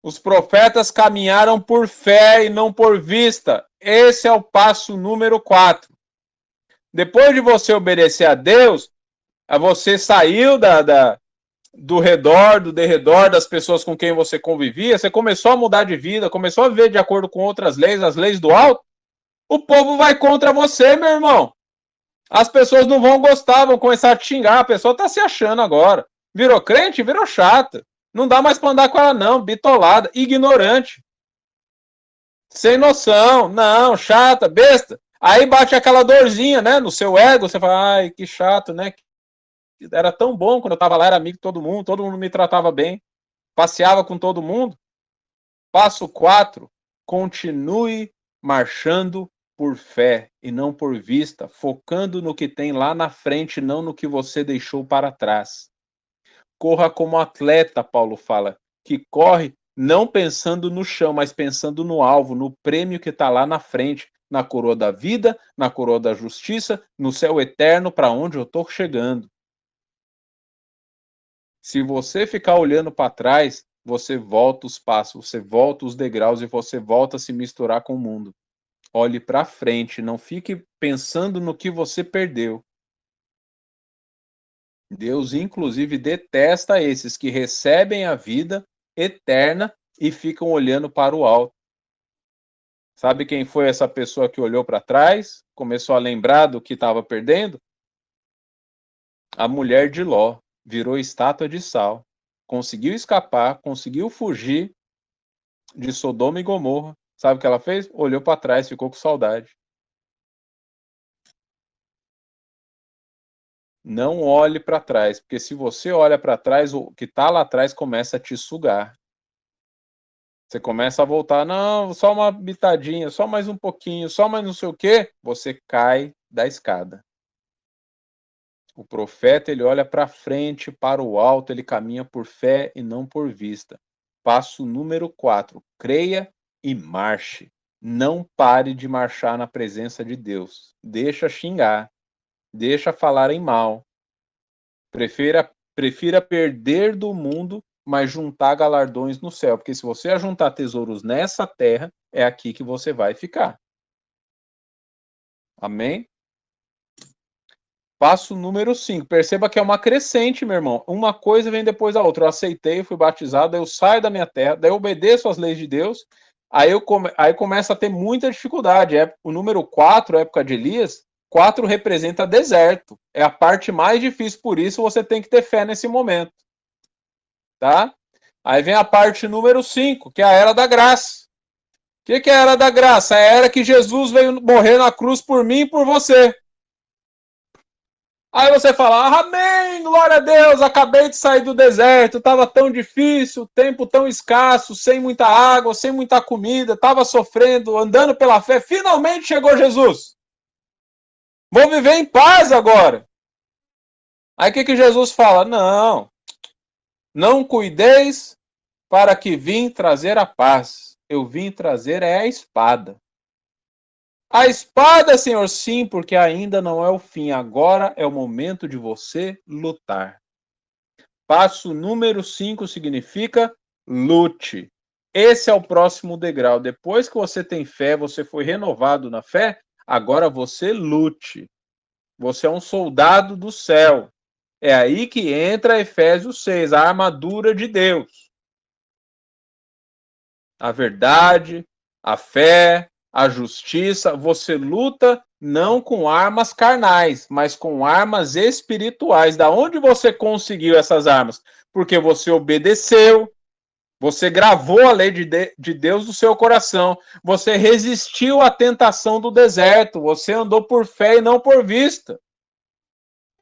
Os profetas caminharam por fé e não por vista. Esse é o passo número 4. Depois de você obedecer a Deus, você saiu do redor, do derredor das pessoas com quem você convivia, você começou a mudar de vida, começou a viver de acordo com outras leis, as leis do alto, o povo vai contra você, meu irmão. As pessoas não vão gostar, vão começar a te xingar, a pessoa tá se achando agora. Virou crente? Virou chata. Não dá mais pra andar com ela não, bitolada, ignorante. Sem noção, não, chata, besta. Aí bate aquela dorzinha, né, no seu ego, você fala: ai, que chato, né? Era tão bom quando eu tava lá, era amigo de todo mundo me tratava bem, passeava com todo mundo. Passo 4, continue marchando por fé e não por vista, focando no que tem lá na frente, não no que você deixou para trás. Corra como atleta, Paulo fala, que corre não pensando no chão, mas pensando no alvo, no prêmio que está lá na frente, na coroa da vida, na coroa da justiça, no céu eterno, para onde eu estou chegando. Se você ficar olhando para trás, você volta os passos, você volta os degraus e você volta a se misturar com o mundo. Olhe para frente, não fique pensando no que você perdeu. Deus, inclusive, detesta esses que recebem a vida eterna e ficam olhando para o alto. Sabe quem foi essa pessoa que olhou para trás, começou a lembrar do que estava perdendo? A mulher de Ló virou estátua de sal. Conseguiu escapar, conseguiu fugir de Sodoma e Gomorra. Sabe o que ela fez? Olhou para trás, ficou com saudade. Não olhe para trás, porque se você olha para trás, o que está lá atrás começa a te sugar. Você começa a voltar, não, só uma bitadinha, só mais um pouquinho, só mais não sei o quê, você cai da escada. O profeta, ele olha para frente, para o alto, ele caminha por fé e não por vista. Passo número 4, creia e marche. Não pare de marchar na presença de Deus. Deixa xingar, deixa falarem mal. Prefira perder do mundo, mas juntar galardões no céu. Porque se você ajuntar tesouros nessa terra, é aqui que você vai ficar. Amém? Passo número 5. Perceba que é uma crescente, meu irmão. Uma coisa vem depois da outra. Eu aceitei, fui batizado, eu saio da minha terra, daí eu obedeço às leis de Deus, aí começa a ter muita dificuldade. O número 4, época de Elias, 4 representa deserto. É a parte mais difícil, por isso você tem que ter fé nesse momento. tá? Aí vem a parte número 5, que é a era da graça. O que é a era da graça? É a era que Jesus veio morrer na cruz por mim e por você. Aí você fala, amém, glória a Deus, acabei de sair do deserto, estava tão difícil, tempo tão escasso, sem muita água, sem muita comida, estava sofrendo, andando pela fé, finalmente chegou Jesus. Vou viver em paz agora. Aí o que Jesus fala? Não cuideis para que vim trazer a paz. Eu vim trazer a espada. A espada, Senhor, sim, porque ainda não é o fim. Agora é o momento de você lutar. Passo número 5 significa lute. Esse é o próximo degrau. Depois que você tem fé, você foi renovado na fé, agora você lute. Você é um soldado do céu. É aí que entra Efésios 6, a armadura de Deus. A verdade, a fé, a justiça. Você luta não com armas carnais, mas com armas espirituais. Da onde você conseguiu essas armas? Porque você obedeceu, você gravou a lei de Deus no seu coração, você resistiu à tentação do deserto, você andou por fé e não por vista.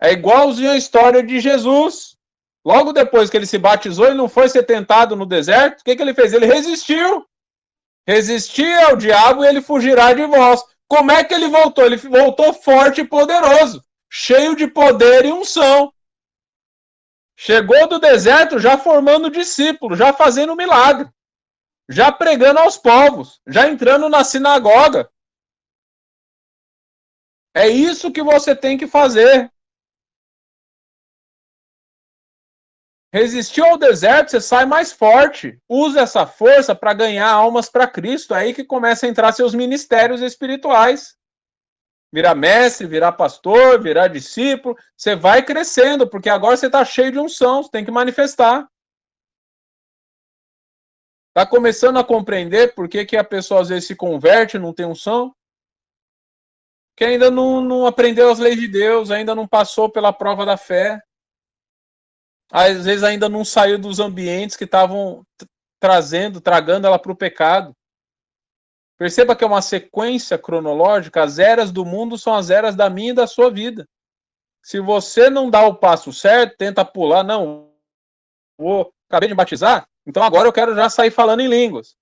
É igualzinho a história de Jesus. Logo depois que ele se batizou e não foi ser tentado no deserto, o que ele fez? Ele resistiu. Resistir ao diabo e ele fugirá de vós. Como é que ele voltou? Ele voltou forte e poderoso, cheio de poder e unção. Chegou do deserto já formando discípulos, já fazendo milagre, já pregando aos povos, já entrando na sinagoga. É isso que você tem que fazer. Resistiu ao deserto, você sai mais forte. Use essa força para ganhar almas para Cristo. É aí que começa a entrar seus ministérios espirituais. Virar mestre, virar pastor, virar discípulo. Você vai crescendo, porque agora você está cheio de unção, você tem que manifestar. Está começando a compreender por que a pessoa às vezes se converte e não tem unção? Que ainda não aprendeu as leis de Deus, ainda não passou pela prova da fé. Às vezes ainda não saiu dos ambientes que estavam tragando ela para o pecado. Perceba que é uma sequência cronológica, as eras do mundo são as eras da minha e da sua vida. Se você não dá o passo certo, tenta pular, não, acabei de batizar, então agora eu quero já sair falando em línguas.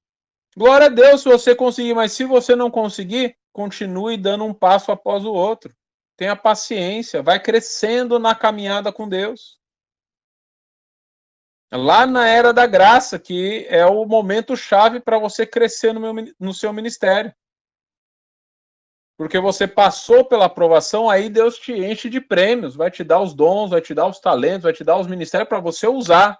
Glória a Deus se você conseguir, mas se você não conseguir, continue dando um passo após o outro. Tenha paciência, vai crescendo na caminhada com Deus. Lá na era da graça, que é o momento chave para você crescer no seu ministério. Porque você passou pela aprovação, aí Deus te enche de prêmios, vai te dar os dons, vai te dar os talentos, vai te dar os ministérios para você usar.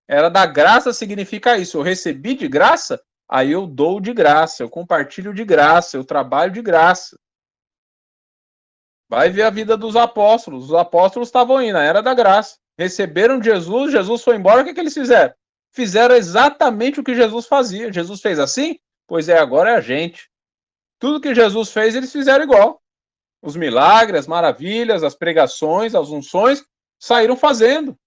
Era da graça significa isso. Eu recebi de graça, aí eu dou de graça, eu compartilho de graça, eu trabalho de graça. Vai ver a vida dos apóstolos. Os apóstolos estavam aí na era da graça. Receberam Jesus, Jesus foi embora, o que eles fizeram? Fizeram exatamente o que Jesus fazia. Jesus fez assim? Pois é, agora é a gente. Tudo que Jesus fez, eles fizeram igual. Os milagres, as maravilhas, as pregações, as unções, saíram fazendo.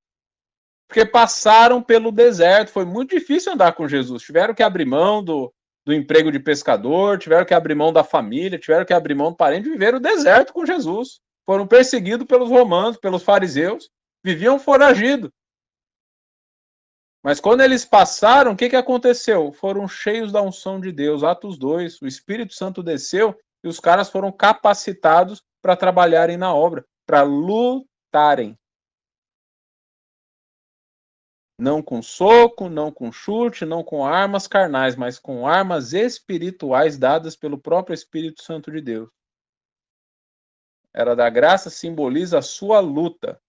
Porque passaram pelo deserto. Foi muito difícil andar com Jesus. Tiveram que abrir mão do emprego de pescador, tiveram que abrir mão da família, tiveram que abrir mão do parente, viveram o deserto com Jesus. Foram perseguidos pelos romanos, pelos fariseus, viviam foragidos. Mas quando eles passaram, o que aconteceu? Foram cheios da unção de Deus. Atos 2, o Espírito Santo desceu e os caras foram capacitados para trabalharem na obra, para lutarem. Não com soco, não com chute, não com armas carnais, mas com armas espirituais dadas pelo próprio Espírito Santo de Deus. Era da graça simboliza a sua luta.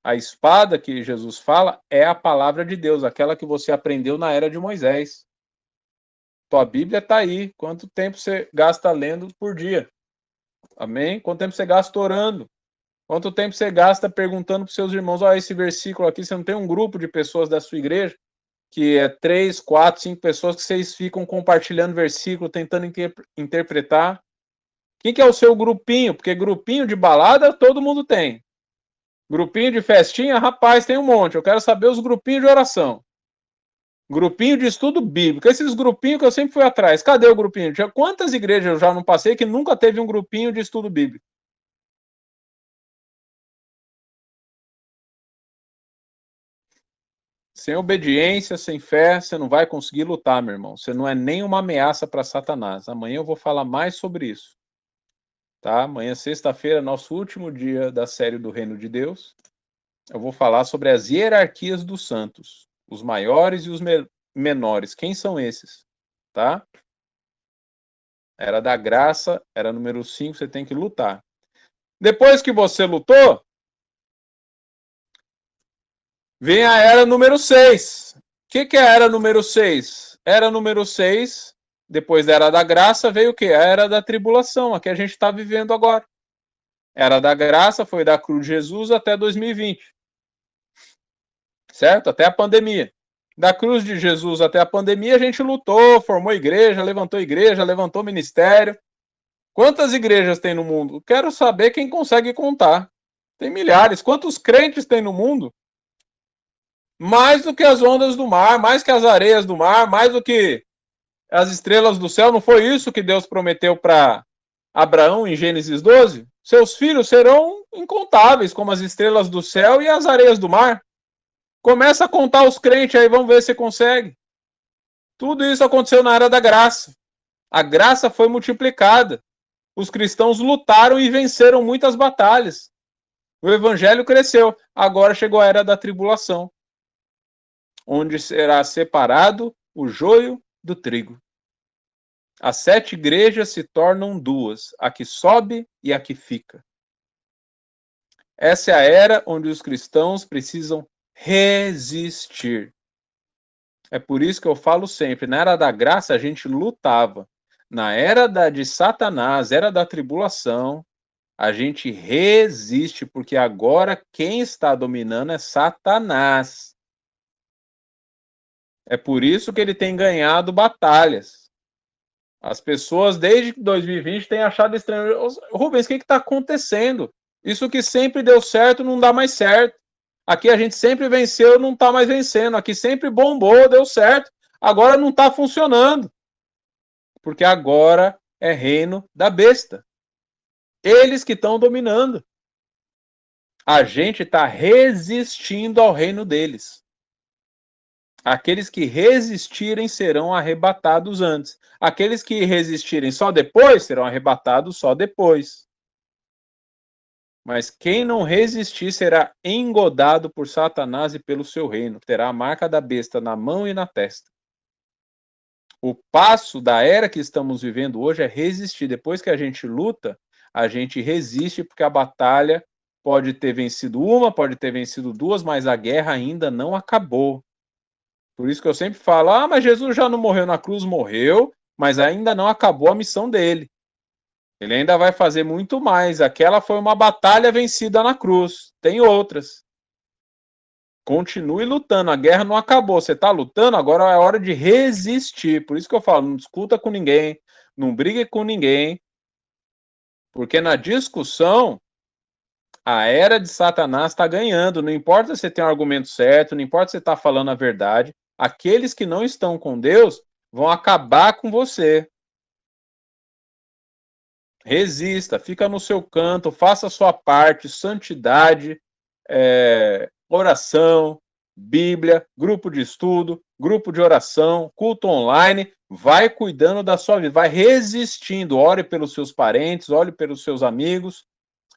A espada que Jesus fala é a palavra de Deus, aquela que você aprendeu na era de Moisés. Tua Bíblia está aí. Quanto tempo você gasta lendo por dia? Amém? Quanto tempo você gasta orando? Quanto tempo você gasta perguntando para os seus irmãos, esse versículo aqui, você não tem um grupo de pessoas da sua igreja, que é 3, 4, 5 pessoas que vocês ficam compartilhando versículo, tentando interpretar. Quem que é o seu grupinho? Porque grupinho de balada todo mundo tem. Grupinho de festinha, rapaz, tem um monte. Eu quero saber os grupinhos de oração. Grupinho de estudo bíblico. Esses grupinhos que eu sempre fui atrás. Cadê o grupinho? Quantas igrejas eu já não passei que nunca teve um grupinho de estudo bíblico? Sem obediência, sem fé, você não vai conseguir lutar, meu irmão. Você não é nem uma ameaça para Satanás. Amanhã eu vou falar mais sobre isso. Tá? Amanhã, sexta-feira, nosso último dia da série do Reino de Deus. Eu vou falar sobre as hierarquias dos santos, os maiores e os menores. Quem são esses? Tá? Era da graça, era número 5, você tem que lutar. Depois que você lutou, vem a era número 6. O que é a era número 6? Era número 6, depois da era da graça, veio o quê? A era da tribulação, a que a gente está vivendo agora. Era da graça foi da cruz de Jesus até 2020. Certo? Até a pandemia. Da cruz de Jesus até a pandemia, a gente lutou, formou igreja, levantou ministério. Quantas igrejas tem no mundo? Quero saber quem consegue contar. Tem milhares. Quantos crentes tem no mundo? Mais do que as ondas do mar, mais que as areias do mar, mais do que as estrelas do céu. Não foi isso que Deus prometeu para Abraão em Gênesis 12? Seus filhos serão incontáveis, como as estrelas do céu e as areias do mar. Começa a contar os crentes aí, vamos ver se consegue. Tudo isso aconteceu na era da graça. A graça foi multiplicada. Os cristãos lutaram e venceram muitas batalhas. O evangelho cresceu. Agora chegou a era da tribulação, onde será separado o joio do trigo. As 7 igrejas se tornam 2, a que sobe e a que fica. Essa é a era onde os cristãos precisam resistir. É por isso que eu falo sempre, na era da graça a gente lutava. Na era de Satanás, era da tribulação, a gente resiste, porque agora quem está dominando é Satanás. É por isso que ele tem ganhado batalhas. As pessoas, desde 2020, têm achado estranho. Rubens, o que está acontecendo? Isso que sempre deu certo não dá mais certo. Aqui a gente sempre venceu, não está mais vencendo. Aqui sempre bombou, deu certo. Agora não está funcionando. Porque agora é reino da besta. Eles que estão dominando. A gente está resistindo ao reino deles. Aqueles que resistirem serão arrebatados antes. Aqueles que resistirem só depois serão arrebatados só depois. Mas quem não resistir será engodado por Satanás e pelo seu reino. Terá a marca da besta na mão e na testa. O passo da era que estamos vivendo hoje é resistir. Depois que a gente luta, a gente resiste, porque a batalha pode ter vencido uma, pode ter vencido 2, mas a guerra ainda não acabou. Por isso que eu sempre falo, mas Jesus já não morreu na cruz, morreu, mas ainda não acabou a missão dele. Ele ainda vai fazer muito mais. Aquela foi uma batalha vencida na cruz. Tem outras. Continue lutando, a guerra não acabou. Você está lutando, agora é hora de resistir. Por isso que eu falo, não discuta com ninguém, não brigue com ninguém, porque na discussão a era de Satanás está ganhando. Não importa se você tem um argumento certo, não importa se você está falando a verdade. Aqueles que não estão com Deus vão acabar com você. Resista, fica no seu canto, faça a sua parte, santidade, oração, Bíblia, grupo de estudo, grupo de oração, culto online, vai cuidando da sua vida, vai resistindo, ore pelos seus parentes, ore pelos seus amigos,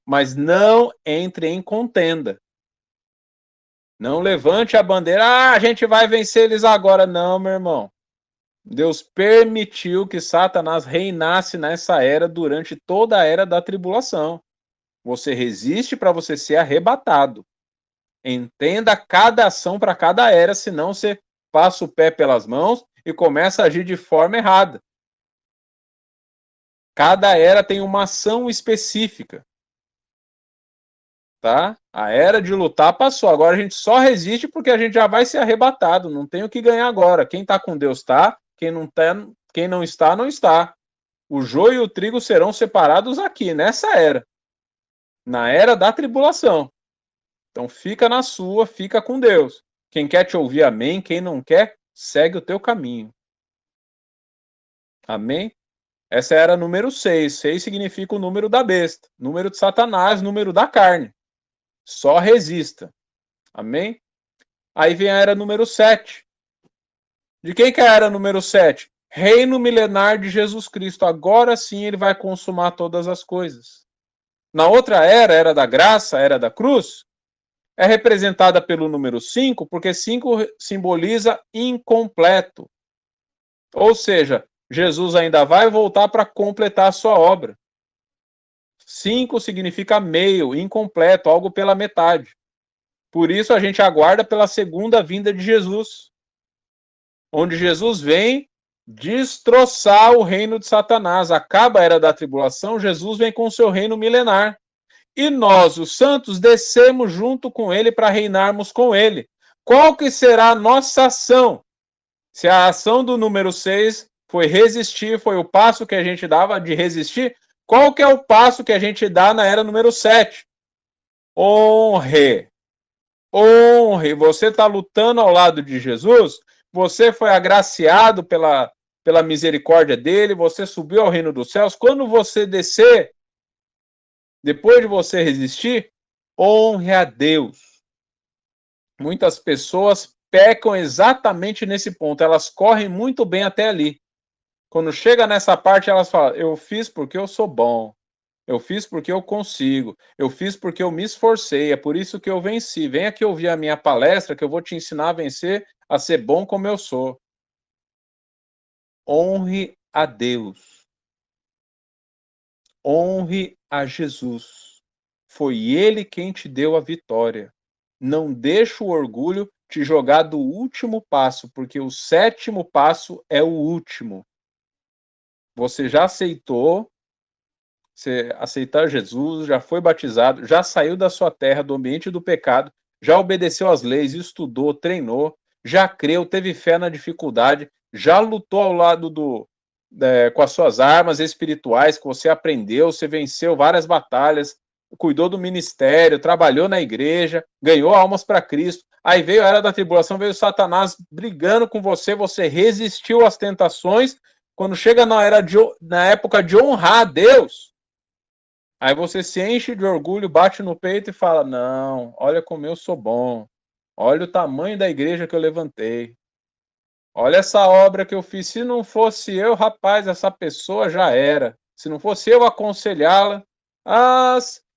mas não entre em contenda. Não levante a bandeira, a gente vai vencer eles agora. Não, meu irmão. Deus permitiu que Satanás reinasse nessa era durante toda a era da tribulação. Você resiste para você ser arrebatado. Entenda cada ação para cada era, senão você passa o pé pelas mãos e começa a agir de forma errada. Cada era tem uma ação específica. Tá? A era de lutar passou. Agora a gente só resiste porque a gente já vai ser arrebatado. Não tem o que ganhar agora. Quem está com Deus está. Quem não está, não está. O joio e o trigo serão separados aqui, nessa era. Na era da tribulação. Então fica na sua, fica com Deus. Quem quer te ouvir, amém. Quem não quer, segue o teu caminho. Amém? Essa era número 6. 6 significa o número da besta, número de Satanás, número da carne. Só resista. Amém? Aí vem a era número 7. De quem que é a era número 7? Reino milenar de Jesus Cristo. Agora sim ele vai consumar todas as coisas. Na outra era da graça, era da cruz, é representada pelo número 5, porque 5 simboliza incompleto. Ou seja, Jesus ainda vai voltar para completar a sua obra. 5 significa meio, incompleto, algo pela metade. Por isso a gente aguarda pela segunda vinda de Jesus, onde Jesus vem destroçar o reino de Satanás. Acaba a era da tribulação, Jesus vem com o seu reino milenar. E nós, os santos, descemos junto com ele para reinarmos com ele. Qual que será a nossa ação? Se a ação do número 6 foi resistir, foi o passo que a gente dava de resistir, qual que é o passo que a gente dá na era número 7? Honre. Honre. Você está lutando ao lado de Jesus, você foi agraciado pela misericórdia dele, você subiu ao reino dos céus. Quando você descer, depois de você resistir, honre a Deus. Muitas pessoas pecam exatamente nesse ponto. Elas correm muito bem até ali. Quando chega nessa parte, elas falam: eu fiz porque eu sou bom. Eu fiz porque eu consigo. Eu fiz porque eu me esforcei. É por isso que eu venci. Vem aqui ouvir a minha palestra que eu vou te ensinar a vencer, a ser bom como eu sou. Honre a Deus. Honre a Jesus. Foi ele quem te deu a vitória. Não deixe o orgulho te jogar do último passo, porque o 7º passo é o último. Você já aceitou, você aceitar Jesus, já foi batizado, já saiu da sua terra, do ambiente do pecado, já obedeceu às leis, estudou, treinou, já creu, teve fé na dificuldade, já lutou ao lado com as suas armas espirituais que você aprendeu, você venceu várias batalhas, cuidou do ministério, trabalhou na igreja, ganhou almas para Cristo. Aí veio a era da tribulação, veio Satanás brigando com você, você resistiu às tentações. Quando chega na época de honrar a Deus, aí você se enche de orgulho, bate no peito e fala: não, olha como eu sou bom. Olha o tamanho da igreja que eu levantei. Olha essa obra que eu fiz. Se não fosse eu, rapaz, essa pessoa já era. Se não fosse eu aconselhá-la,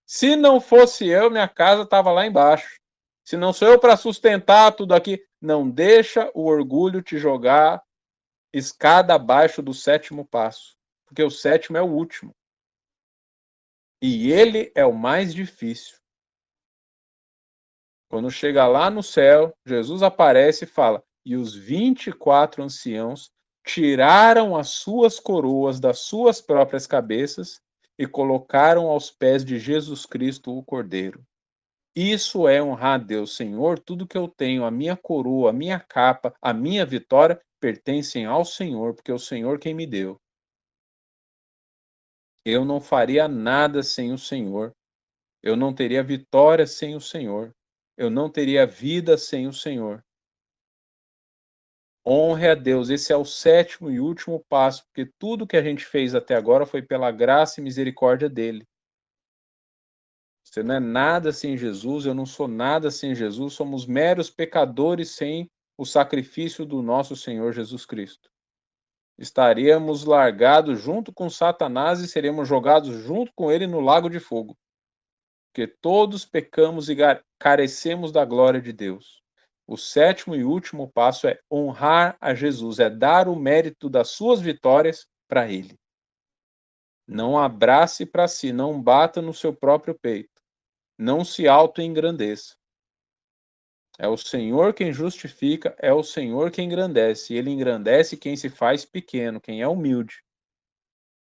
se não fosse eu, minha casa estava lá embaixo. Se não sou eu para sustentar tudo aqui, não deixa o orgulho te jogar escada abaixo do 7º passo, porque o 7º é o último. E ele é o mais difícil. Quando chega lá no céu, Jesus aparece e fala: e os 24 anciãos tiraram as suas coroas das suas próprias cabeças e colocaram aos pés de Jesus Cristo, o Cordeiro. Isso é honrar a Deus. Senhor, tudo que eu tenho, a minha coroa, a minha capa, a minha vitória, pertencem ao Senhor, porque é o Senhor quem me deu. Eu não faria nada sem o Senhor. Eu não teria vitória sem o Senhor. Eu não teria vida sem o Senhor. Honre a Deus. Esse é o 7º e último passo, porque tudo que a gente fez até agora foi pela graça e misericórdia dele. Você não é nada sem Jesus, eu não sou nada sem Jesus, somos meros pecadores sem o sacrifício do nosso Senhor Jesus Cristo. Estaríamos largados junto com Satanás e seremos jogados junto com ele no lago de fogo. Porque todos pecamos e carecemos da glória de Deus. O 7º e último passo é honrar a Jesus, é dar o mérito das suas vitórias para ele. Não abrace para si, não bata no seu próprio peito. Não se auto-engrandeça. É o Senhor quem justifica, é o Senhor quem engrandece. E ele engrandece quem se faz pequeno, quem é humilde.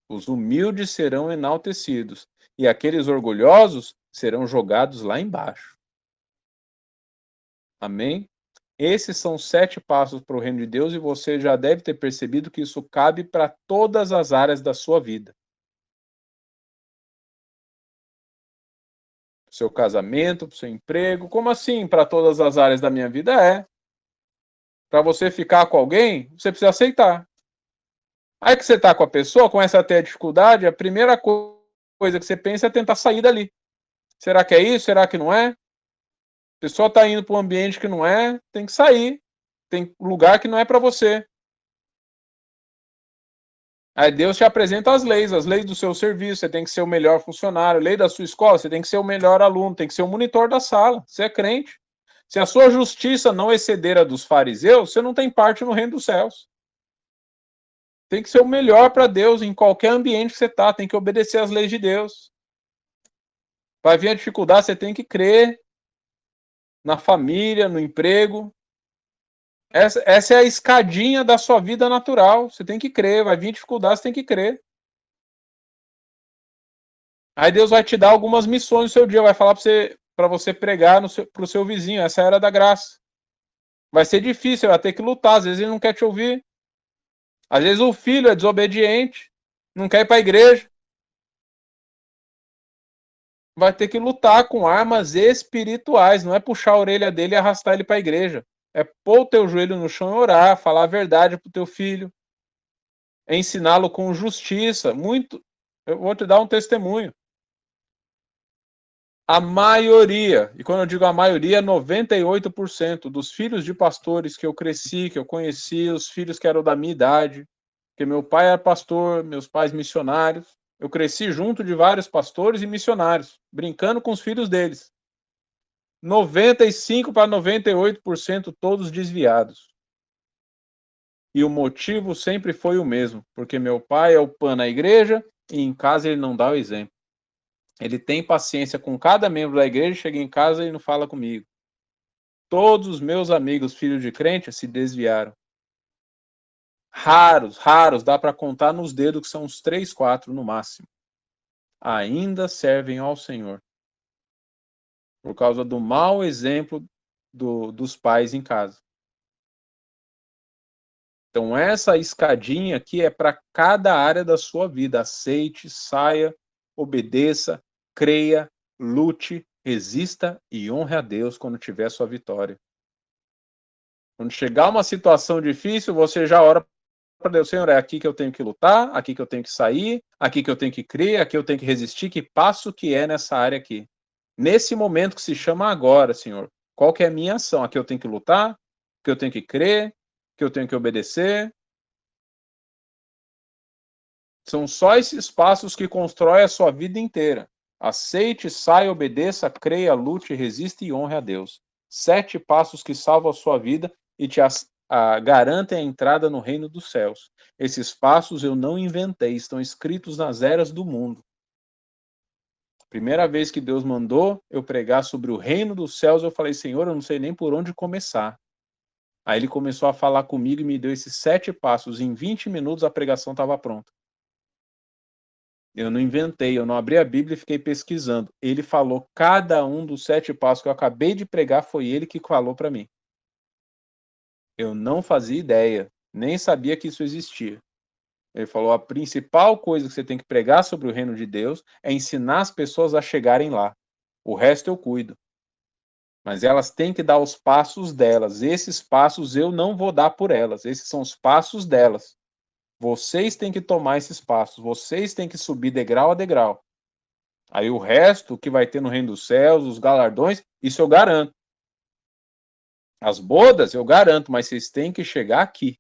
Os humildes serão enaltecidos, e aqueles orgulhosos serão jogados lá embaixo. Amém? Esses são 7 passos para o reino de Deus, e você já deve ter percebido que isso cabe para todas as áreas da sua vida. Pro seu casamento, pro seu emprego. Como assim para todas as áreas da minha vida? Para você ficar com alguém, você precisa aceitar. Aí que você tá com a pessoa, começa a ter a dificuldade, a primeira coisa que você pensa é tentar sair dali. Será que é isso? Será que não é? A pessoa tá indo para um ambiente que não é, tem que sair. Tem lugar que não é para você. Aí Deus te apresenta as leis do seu serviço, você tem que ser o melhor funcionário, lei da sua escola, você tem que ser o melhor aluno, tem que ser o monitor da sala, você é crente. Se a sua justiça não exceder a dos fariseus, você não tem parte no reino dos céus. Tem que ser o melhor para Deus em qualquer ambiente que você está, tem que obedecer às leis de Deus. Vai vir a dificuldade, você tem que crer na família, no emprego. Essa é a escadinha da sua vida natural, você tem que crer, vai vir dificuldade, você tem que crer. Aí Deus vai te dar algumas missões no seu dia, vai falar para você pregar para o seu vizinho. Essa é a era da graça. Vai ser difícil, vai ter que lutar. Às vezes ele não quer te ouvir. Às vezes o filho é desobediente, não quer ir para a igreja. Vai ter que lutar com armas espirituais. Não é puxar a orelha dele e arrastar ele para a igreja. É pôr o teu joelho no chão e orar, falar a verdade para o teu filho, ensiná-lo com justiça. Muito. Eu vou te dar um testemunho. A maioria, e quando eu digo a maioria, 98% dos filhos de pastores que eu cresci, que eu conheci, os filhos que eram da minha idade, porque meu pai era pastor, meus pais missionários, eu cresci junto de vários pastores e missionários, brincando com os filhos deles. 95 para 98% todos desviados. E o motivo sempre foi o mesmo, porque meu pai é o pã na igreja e em casa ele não dá o exemplo. Ele tem paciência com cada membro da igreja, chega em casa e não fala comigo. Todos os meus amigos, filhos de crente, se desviaram. Raros, raros, dá para contar nos dedos, que são uns 3, 4 no máximo. Ainda servem ao Senhor. Por causa do mau exemplo dos pais em casa. Então, essa escadinha aqui é para cada área da sua vida. Aceite, saia, obedeça, creia, lute, resista e honre a Deus quando tiver sua vitória. Quando chegar uma situação difícil, você já ora para Deus: Senhor, é aqui que eu tenho que lutar, aqui que eu tenho que sair, aqui que eu tenho que crer, aqui eu tenho que resistir, que passo que é nessa área aqui. Nesse momento que se chama agora, Senhor, qual que é a minha ação? Aqui eu tenho que lutar, que eu tenho que crer, que eu tenho que obedecer. São só esses passos que constroem a sua vida inteira. Aceite, saia, obedeça, creia, lute, resista e honre a Deus. 7 passos que salvam a sua vida e te garantem a entrada no reino dos céus. Esses passos eu não inventei, estão escritos nas eras do mundo. Primeira vez que Deus mandou eu pregar sobre o reino dos céus, eu falei: Senhor, eu não sei nem por onde começar. Aí ele começou a falar comigo e me deu esses 7 passos. Em 20 minutos a pregação estava pronta. Eu não inventei, eu não abri a Bíblia e fiquei pesquisando. Ele falou cada um dos 7 passos que eu acabei de pregar, foi ele que falou para mim. Eu não fazia ideia, nem sabia que isso existia. Ele falou: a principal coisa que você tem que pregar sobre o reino de Deus é ensinar as pessoas a chegarem lá. O resto eu cuido. Mas elas têm que dar os passos delas. Esses passos eu não vou dar por elas. Esses são os passos delas. Vocês têm que tomar esses passos. Vocês têm que subir degrau a degrau. Aí o resto que vai ter no reino dos céus, os galardões, isso eu garanto. As bodas eu garanto, mas vocês têm que chegar aqui.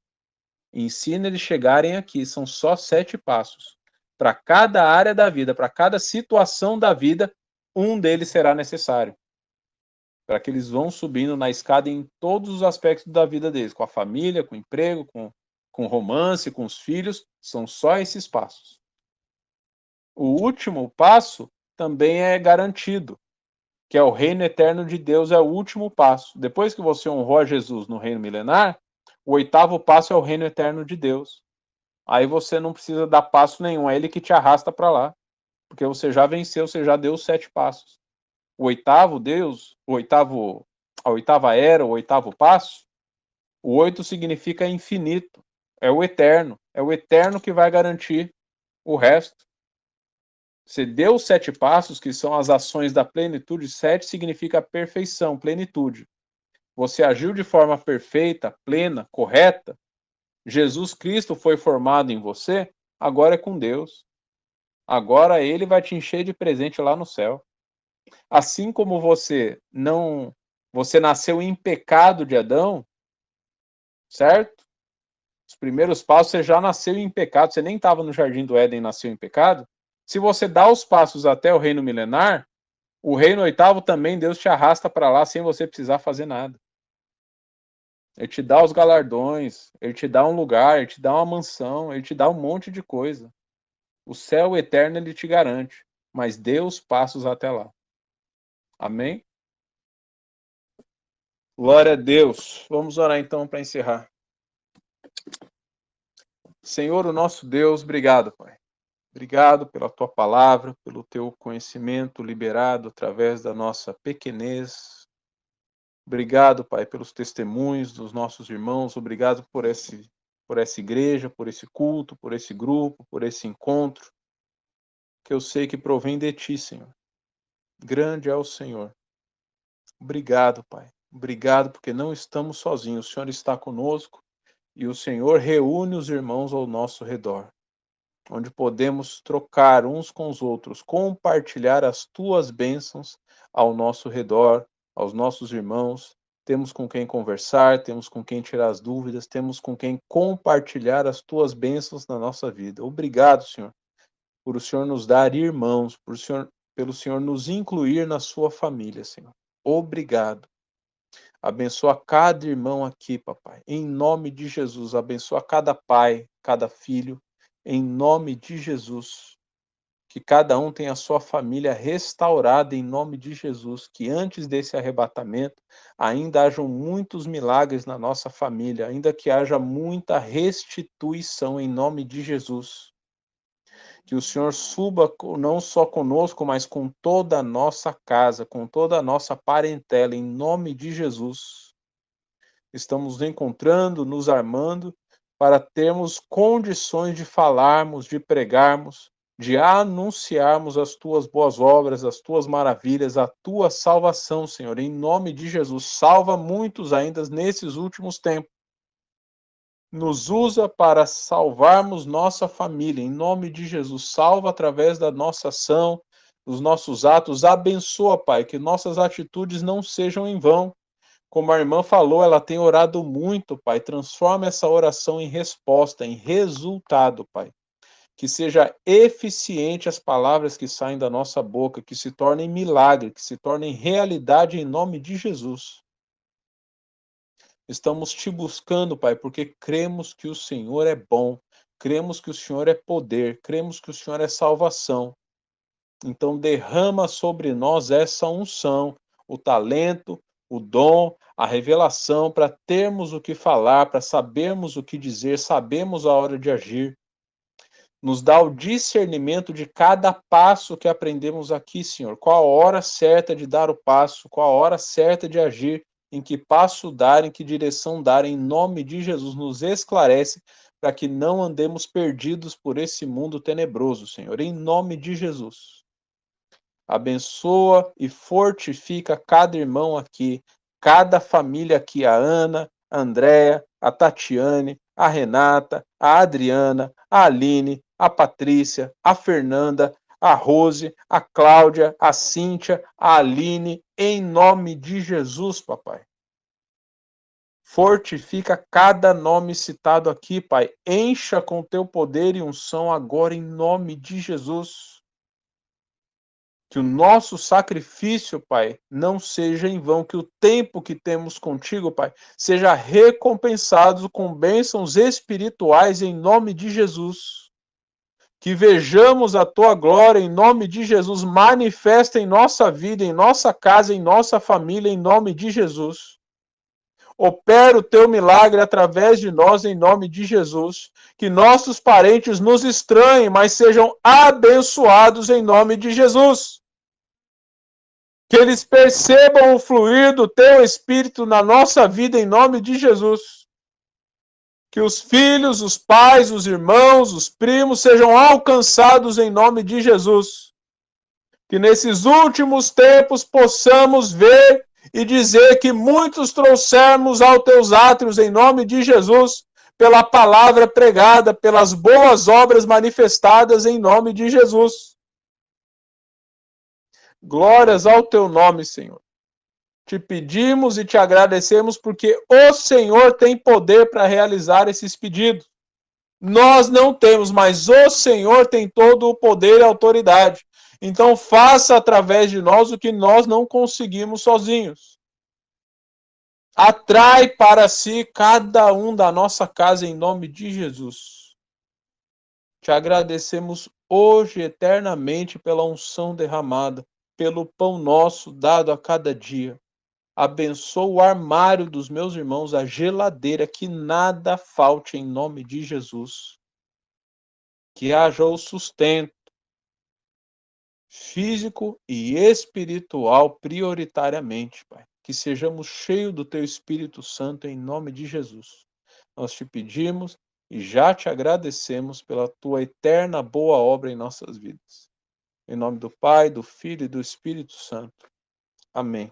Ensina eles chegarem aqui. São só 7 passos. Para cada área da vida, para cada situação da vida, um deles será necessário. Para que eles vão subindo na escada em todos os aspectos da vida deles, com a família, com o emprego, com romance, com os filhos. São só esses passos. O último passo também é garantido, que é o reino eterno de Deus, é o último passo. Depois que você honrou a Jesus no reino milenar, o 8º passo é o reino eterno de Deus. Aí você não precisa dar passo nenhum, é ele que te arrasta para lá, porque você já venceu, você já deu os 7 passos. O 8º Deus, a 8ª era, o 8º passo, o 8 significa infinito, é o eterno que vai garantir o resto. Você deu os 7 passos, que são as ações da plenitude. 7 significa perfeição, plenitude. Você agiu de forma perfeita, plena, correta. Jesus Cristo foi formado em você, agora é com Deus. Agora ele vai te encher de presente lá no céu. Assim como você nasceu em pecado de Adão, certo? Os primeiros passos você já nasceu em pecado, você nem estava no jardim do Éden e nasceu em pecado. Se você dá os passos até o reino milenar, o reino oitavo também Deus te arrasta para lá sem você precisar fazer nada. Ele te dá os galardões, ele te dá um lugar, ele te dá uma mansão, ele te dá um monte de coisa. O céu eterno ele te garante, mas dê os passos até lá. Amém? Glória a Deus. Vamos orar então para encerrar. Senhor, o nosso Deus, obrigado, Pai. Obrigado pela tua palavra, pelo teu conhecimento liberado através da nossa pequenez. Obrigado, Pai, pelos testemunhos dos nossos irmãos. Obrigado por essa igreja, por esse culto, por esse grupo, por esse encontro, que eu sei que provém de ti, Senhor. Grande é o Senhor. Obrigado, Pai. Obrigado porque não estamos sozinhos. O Senhor está conosco e o Senhor reúne os irmãos ao nosso redor, onde podemos trocar uns com os outros, compartilhar as tuas bênçãos ao nosso redor, aos nossos irmãos. Temos com quem conversar, temos com quem tirar as dúvidas, temos com quem compartilhar as tuas bênçãos na nossa vida. Obrigado, Senhor, por o Senhor nos dar irmãos, pelo Senhor nos incluir na sua família, Senhor. Obrigado. Abençoa cada irmão aqui, papai. Em nome de Jesus, abençoa cada pai, cada filho. Em nome de Jesus. Que cada um tenha a sua família restaurada em nome de Jesus. Que antes desse arrebatamento ainda hajam muitos milagres na nossa família. Ainda que haja muita restituição em nome de Jesus. Que o Senhor suba não só conosco, mas com toda a nossa casa, com toda a nossa parentela, em nome de Jesus. Estamos nos encontrando, nos armando, para termos condições de falarmos, de pregarmos, de anunciarmos as tuas boas obras, as tuas maravilhas, a tua salvação, Senhor, em nome de Jesus. Salva muitos ainda nesses últimos tempos. Nos usa para salvarmos nossa família, em nome de Jesus. Salva através da nossa ação, dos nossos atos. Abençoa, Pai, que nossas atitudes não sejam em vão. Como a irmã falou, ela tem orado muito, Pai. Transforma essa oração em resposta, em resultado, Pai. Que seja eficiente as palavras que saem da nossa boca, que se tornem milagre, que se tornem realidade em nome de Jesus. Estamos te buscando, Pai, porque cremos que o Senhor é bom, cremos que o Senhor é poder, cremos que o Senhor é salvação. Então derrama sobre nós essa unção, o talento, o dom, a revelação para termos o que falar, para sabermos o que dizer, sabemos a hora de agir. Nos dá o discernimento de cada passo que aprendemos aqui, Senhor. Qual a hora certa de dar o passo, qual a hora certa de agir, em que passo dar, em que direção dar, em nome de Jesus. Nos esclarece para que não andemos perdidos por esse mundo tenebroso, Senhor. Em nome de Jesus. Abençoa e fortifica cada irmão aqui, cada família aqui, a Ana, a Andréia, a Tatiane, a Renata, a Adriana, a Aline, a Patrícia, a Fernanda, a Rose, a Cláudia, a Cíntia, a Aline, em nome de Jesus, papai. Fortifica cada nome citado aqui, Pai. Encha com teu poder e unção agora, em nome de Jesus. Que o nosso sacrifício, Pai, não seja em vão, que o tempo que temos contigo, Pai, seja recompensado com bênçãos espirituais em nome de Jesus. Que vejamos a tua glória em nome de Jesus, manifesta em nossa vida, em nossa casa, em nossa família, em nome de Jesus. Opera o teu milagre através de nós, em nome de Jesus. Que nossos parentes nos estranhem, mas sejam abençoados em nome de Jesus. Que eles percebam o fluir do teu Espírito na nossa vida, em nome de Jesus. Que os filhos, os pais, os irmãos, os primos sejam alcançados em nome de Jesus. Que nesses últimos tempos possamos ver e dizer que muitos trouxemos aos teus átrios em nome de Jesus, pela palavra pregada, pelas boas obras manifestadas em nome de Jesus. Glórias ao teu nome, Senhor. Te pedimos e te agradecemos porque o Senhor tem poder para realizar esses pedidos. Nós não temos, mas o Senhor tem todo o poder e autoridade. Então faça através de nós o que nós não conseguimos sozinhos. Atrai para si cada um da nossa casa em nome de Jesus. Te agradecemos hoje eternamente pela unção derramada, pelo pão nosso dado a cada dia. Abençoa o armário dos meus irmãos, a geladeira, que nada falte em nome de Jesus. Que haja o sustento físico e espiritual prioritariamente, Pai. Que sejamos cheios do Teu Espírito Santo em nome de Jesus. Nós te pedimos e já te agradecemos pela Tua eterna boa obra em nossas vidas. Em nome do Pai, do Filho e do Espírito Santo. Amém.